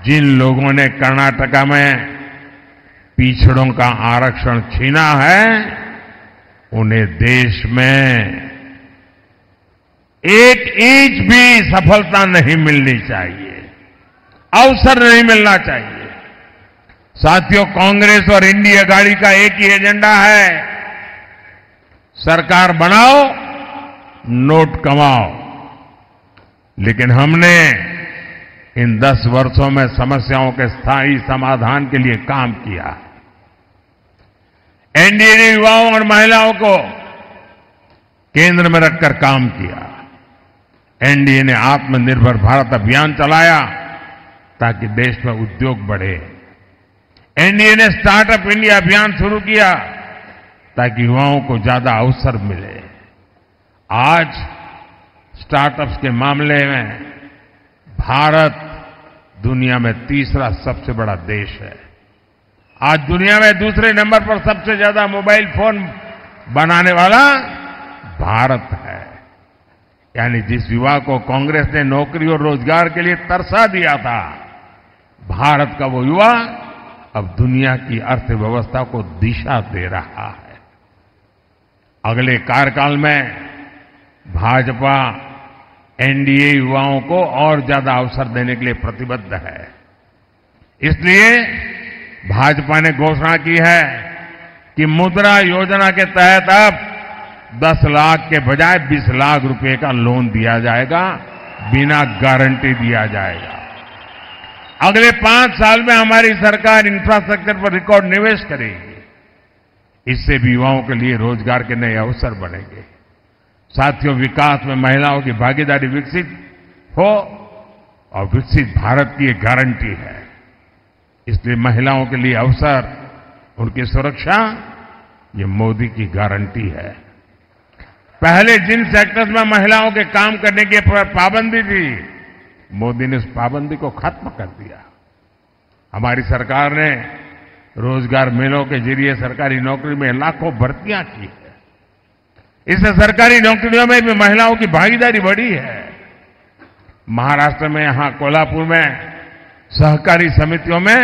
जिन लोगों ने कर्नाटका में पिछड़ों का आरक्षण छीना है, उन्हें देश में एक इंच भी सफलता नहीं मिलनी चाहिए, अवसर नहीं मिलना चाहिए। साथियों, कांग्रेस और इंडिया अघाड़ी का एक ही एजेंडा है, सरकार बनाओ, नोट कमाओ। लेकिन हमने इन 10 वर्षों में समस्याओं के स्थायी समाधान के लिए काम किया। एनडीए ने युवाओं और महिलाओं को केंद्र में रखकर काम किया। एनडीए ने आत्मनिर्भर भारत अभियान चलाया ताकि देश में उद्योग बढ़े। एनडीए ने स्टार्टअप इंडिया अभियान शुरू किया ताकि युवाओं को ज्यादा अवसर मिले। आज स्टार्टअप्स के मामले में भारत दुनिया में तीसरा सबसे बड़ा देश है। आज दुनिया में दूसरे नंबर पर सबसे ज्यादा मोबाइल फोन बनाने वाला भारत है। यानी जिस युवा को कांग्रेस ने नौकरी और रोजगार के लिए तरसा दिया था, भारत का वो युवा अब दुनिया की अर्थव्यवस्था को दिशा दे रहा है। अगले कार्यकाल में भाजपा एनडीए युवाओं को और ज्यादा अवसर देने के लिए प्रतिबद्ध है। इसलिए भाजपा ने घोषणा की है कि मुद्रा योजना के तहत अब 10 लाख के बजाय 20 लाख रुपए का लोन दिया जाएगा, बिना गारंटी दिया जाएगा। अगले 5 साल में हमारी सरकार इंफ्रास्ट्रक्चर पर रिकॉर्ड निवेश करेगी। इससे भी युवाओं के लिए रोजगार के नए अवसर बनेंगे। साथियों, विकास में महिलाओं की भागीदारी विकसित हो और विकसित भारत की एक गारंटी है। इसलिए महिलाओं के लिए अवसर, उनकी सुरक्षा, ये मोदी की गारंटी है। पहले जिन सेक्टर्स में महिलाओं के काम करने की पाबंदी थी, मोदी ने उस पाबंदी को खत्म कर दिया। हमारी सरकार ने रोजगार मेलों के जरिए सरकारी नौकरी में लाखों भर्तियां की है। इससे सरकारी नौकरियों में भी महिलाओं की भागीदारी बढ़ी है। महाराष्ट्र में, यहां कोल्हापुर में सहकारी समितियों में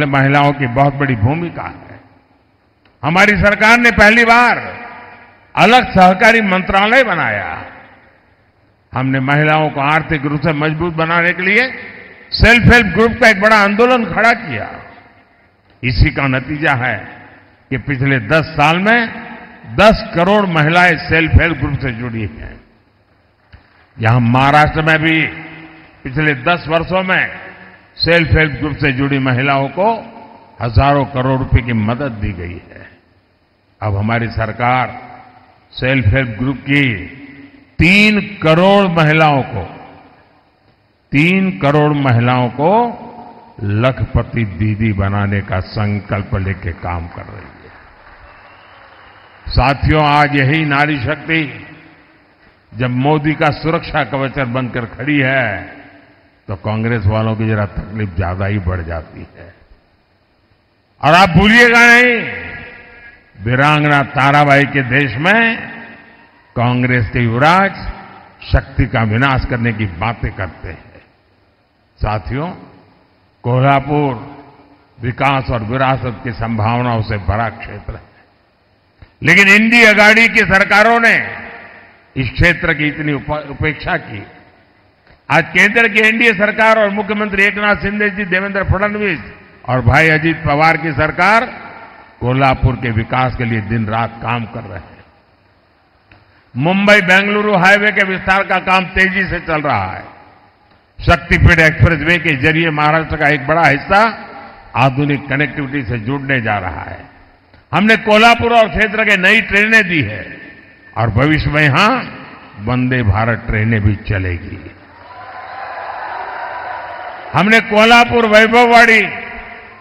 महिलाओं की बहुत बड़ी भूमिका है। हमारी सरकार ने पहली बार अलग सहकारी मंत्रालय बनाया। हमने महिलाओं को आर्थिक रूप से मजबूत बनाने के लिए सेल्फ हेल्प ग्रुप का एक बड़ा आंदोलन खड़ा किया। इसी का नतीजा है कि पिछले 10 साल में 10 करोड़ महिलाएं सेल्फ हेल्प ग्रुप से जुड़ी हैं। यहां महाराष्ट्र में भी पिछले 10 वर्षों में सेल्फ हेल्प ग्रुप से जुड़ी महिलाओं को हजारों करोड़ रुपए की मदद दी गई है। अब हमारी सरकार सेल्फ हेल्प ग्रुप की 3 करोड़ महिलाओं को लखपति दीदी बनाने का संकल्प लेके काम कर रही है। साथियों, आज यही नारी शक्ति जब मोदी का सुरक्षा कवच बनकर खड़ी है, तो कांग्रेस वालों की जरा तकलीफ ज्यादा ही बढ़ जाती है। और आप भूलिएगा नहीं, वीरांगना ताराबाई के देश में कांग्रेस के युवराज शक्ति का विनाश करने की बातें करते हैं। साथियों, कोल्हापुर विकास और विरासत की संभावनाओं से भरा क्षेत्र है, लेकिन इंडिया अघाड़ी की सरकारों ने इस क्षेत्र की इतनी उपेक्षा की। आज केंद्र की एनडीए सरकार और मुख्यमंत्री एकनाथ शिंदे जी, देवेंद्र फडणवीस और भाई अजीत पवार की सरकार कोल्हापुर के विकास के लिए दिन रात काम कर रहे हैं। मुंबई बेंगलुरु हाईवे के विस्तार का काम तेजी से चल रहा है। शक्तिपीठ एक्सप्रेसवे के जरिए महाराष्ट्र का एक बड़ा हिस्सा आधुनिक कनेक्टिविटी से जुड़ने जा रहा है। हमने कोल्हापुर और क्षेत्र के नई ट्रेनें दी है और भविष्य में यहां वंदे भारत ट्रेनें भी चलेगी। हमने कोल्हापुर वैभववाड़ी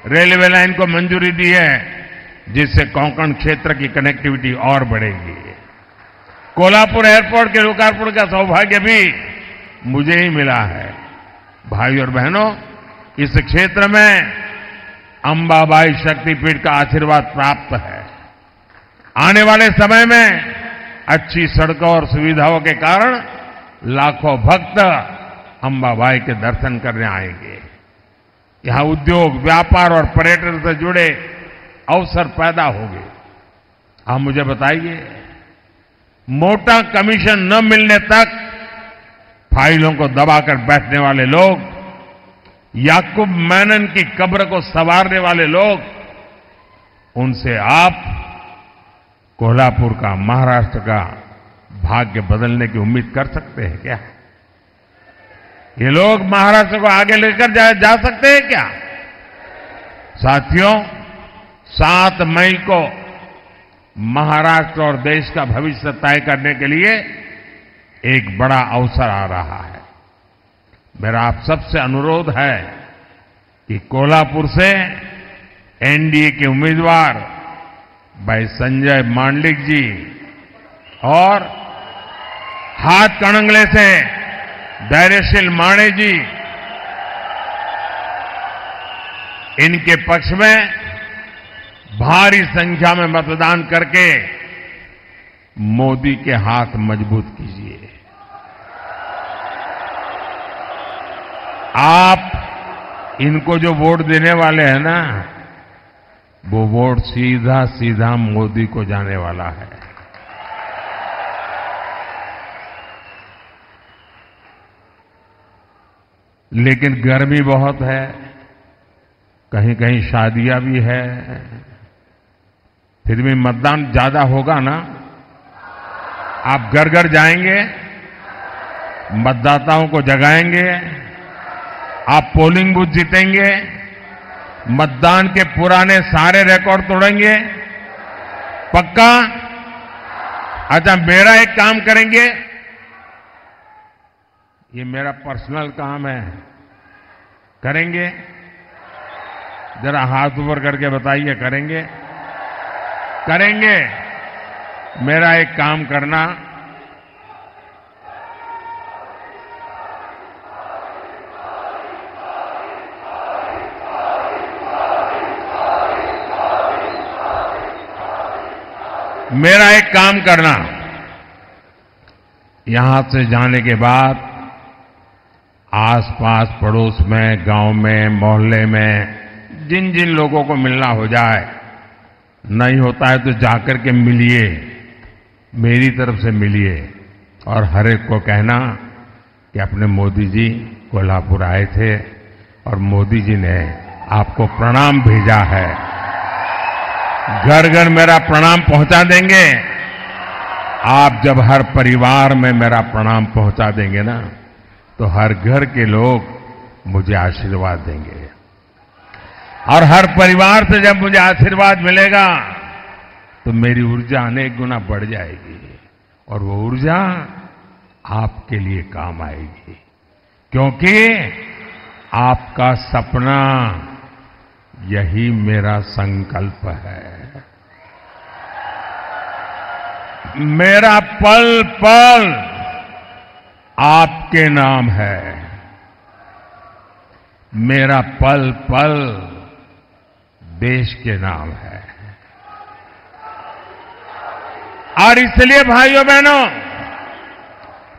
रेलवे लाइन को मंजूरी दी है, जिससे कोंकण क्षेत्र की कनेक्टिविटी और बढ़ेगी। कोल्हापुर एयरपोर्ट के लोकार्पण का सौभाग्य भी मुझे ही मिला है। भाई और बहनों, इस क्षेत्र में अंबाबाई शक्तिपीठ का आशीर्वाद प्राप्त है। आने वाले समय में अच्छी सड़कों और सुविधाओं के कारण लाखों भक्त अंबाबाई के दर्शन करने आएंगे। यहां उद्योग, व्यापार और पर्यटन से जुड़े अवसर पैदा होंगे। आप मुझे बताइए, मोटा कमीशन न मिलने तक फाइलों को दबाकर बैठने वाले लोग, याकूब मेनन की कब्र को संवारने वाले लोग, उनसे आप कोल्हापुर का, महाराष्ट्र का भाग्य बदलने की उम्मीद कर सकते हैं क्या? ये लोग महाराष्ट्र को आगे लेकर जा सकते हैं क्या? साथियों, 7 मई को महाराष्ट्र और देश का भविष्य तय करने के लिए एक बड़ा अवसर आ रहा है। मेरा आप सबसे अनुरोध है कि कोल्हापुर से एनडीए के उम्मीदवार भाई संजय मांडलिक जी और हाथ कणंगले से धैर्यशील माणे जी, इनके पक्ष में भारी संख्या में मतदान करके मोदी के हाथ मजबूत कीजिए। आप इनको जो वोट देने वाले हैं ना, वो वोट सीधा सीधा मोदी को जाने वाला है। लेकिन गर्मी बहुत है, कहीं कहीं शादियां भी है, फिर भी मतदान ज्यादा होगा ना? आप घर घर जाएंगे, मतदाताओं को जगाएंगे, आप पोलिंग बूथ जीतेंगे, मतदान के पुराने सारे रिकॉर्ड तोड़ेंगे, पक्का? अच्छा, मेरा एक काम करेंगे, ये मेरा पर्सनल काम है, करेंगे? जरा हाथ ऊपर करके बताइए, करेंगे? करेंगे? मेरा एक काम करना, यहां से जाने के बाद आसपास पड़ोस में, गांव में, मोहल्ले में जिन जिन लोगों को मिलना हो जाए, नहीं होता है तो जाकर के मिलिए, मेरी तरफ से मिलिए, और हर एक को कहना कि अपने मोदी जी कोल्हापुर आए थे और मोदी जी ने आपको प्रणाम भेजा है। घर घर मेरा प्रणाम पहुंचा देंगे। आप जब हर परिवार में मेरा प्रणाम पहुंचा देंगे ना, तो हर घर के लोग मुझे आशीर्वाद देंगे, और हर परिवार से जब मुझे आशीर्वाद मिलेगा तो मेरी ऊर्जा अनेक गुना बढ़ जाएगी, और वो ऊर्जा आपके लिए काम आएगी, क्योंकि आपका सपना, यही मेरा संकल्प है। मेरा पल पल आपके नाम है, मेरा पल पल देश के नाम है। और इसलिए भाइयों बहनों,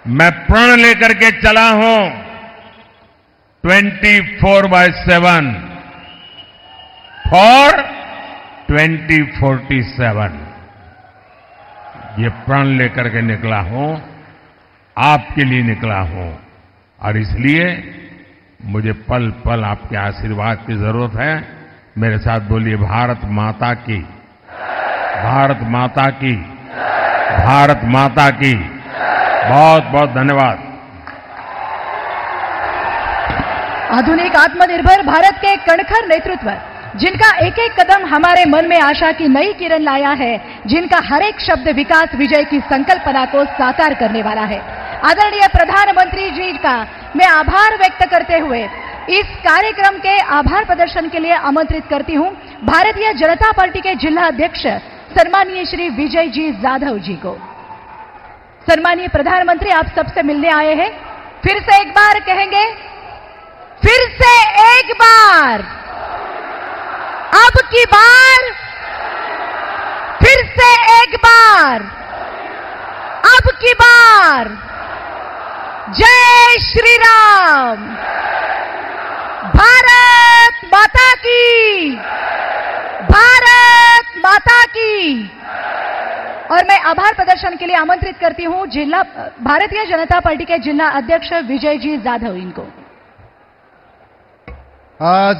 मैं प्रण लेकर के चला हूं 24/7 फॉर 2047। ये प्रण लेकर के निकला हूं, आपके लिए निकला हूं, और इसलिए मुझे पल पल आपके आशीर्वाद की जरूरत है। मेरे साथ बोलिए, भारत माता की, भारत माता की, भारत माता की। बहुत बहुत धन्यवाद। आधुनिक आत्मनिर्भर भारत के कणखर नेतृत्व, जिनका एक एक कदम हमारे मन में आशा की नई किरण लाया है, जिनका हर एक शब्द विकास विजय की संकल्पना को साकार करने वाला है, आदरणीय प्रधानमंत्री जी का मैं आभार व्यक्त करते हुए इस कार्यक्रम के आभार प्रदर्शन के लिए आमंत्रित करती हूं भारतीय जनता पार्टी के जिला अध्यक्ष सम्मानीय श्री विजय जी जाधव जी को। सम्मानीय प्रधानमंत्री, आप सबसे मिलने आए हैं, फिर से एक बार कहेंगे, फिर से एक बार, अब की बार, फिर से एक बार, अब की बार, जय श्री राम। भारत माता की, भारत माता की। और मैं आभार प्रदर्शन के लिए आमंत्रित करती हूं जिला भारतीय जनता पार्टी के जिला अध्यक्ष विजय जी जाधव इनको। आज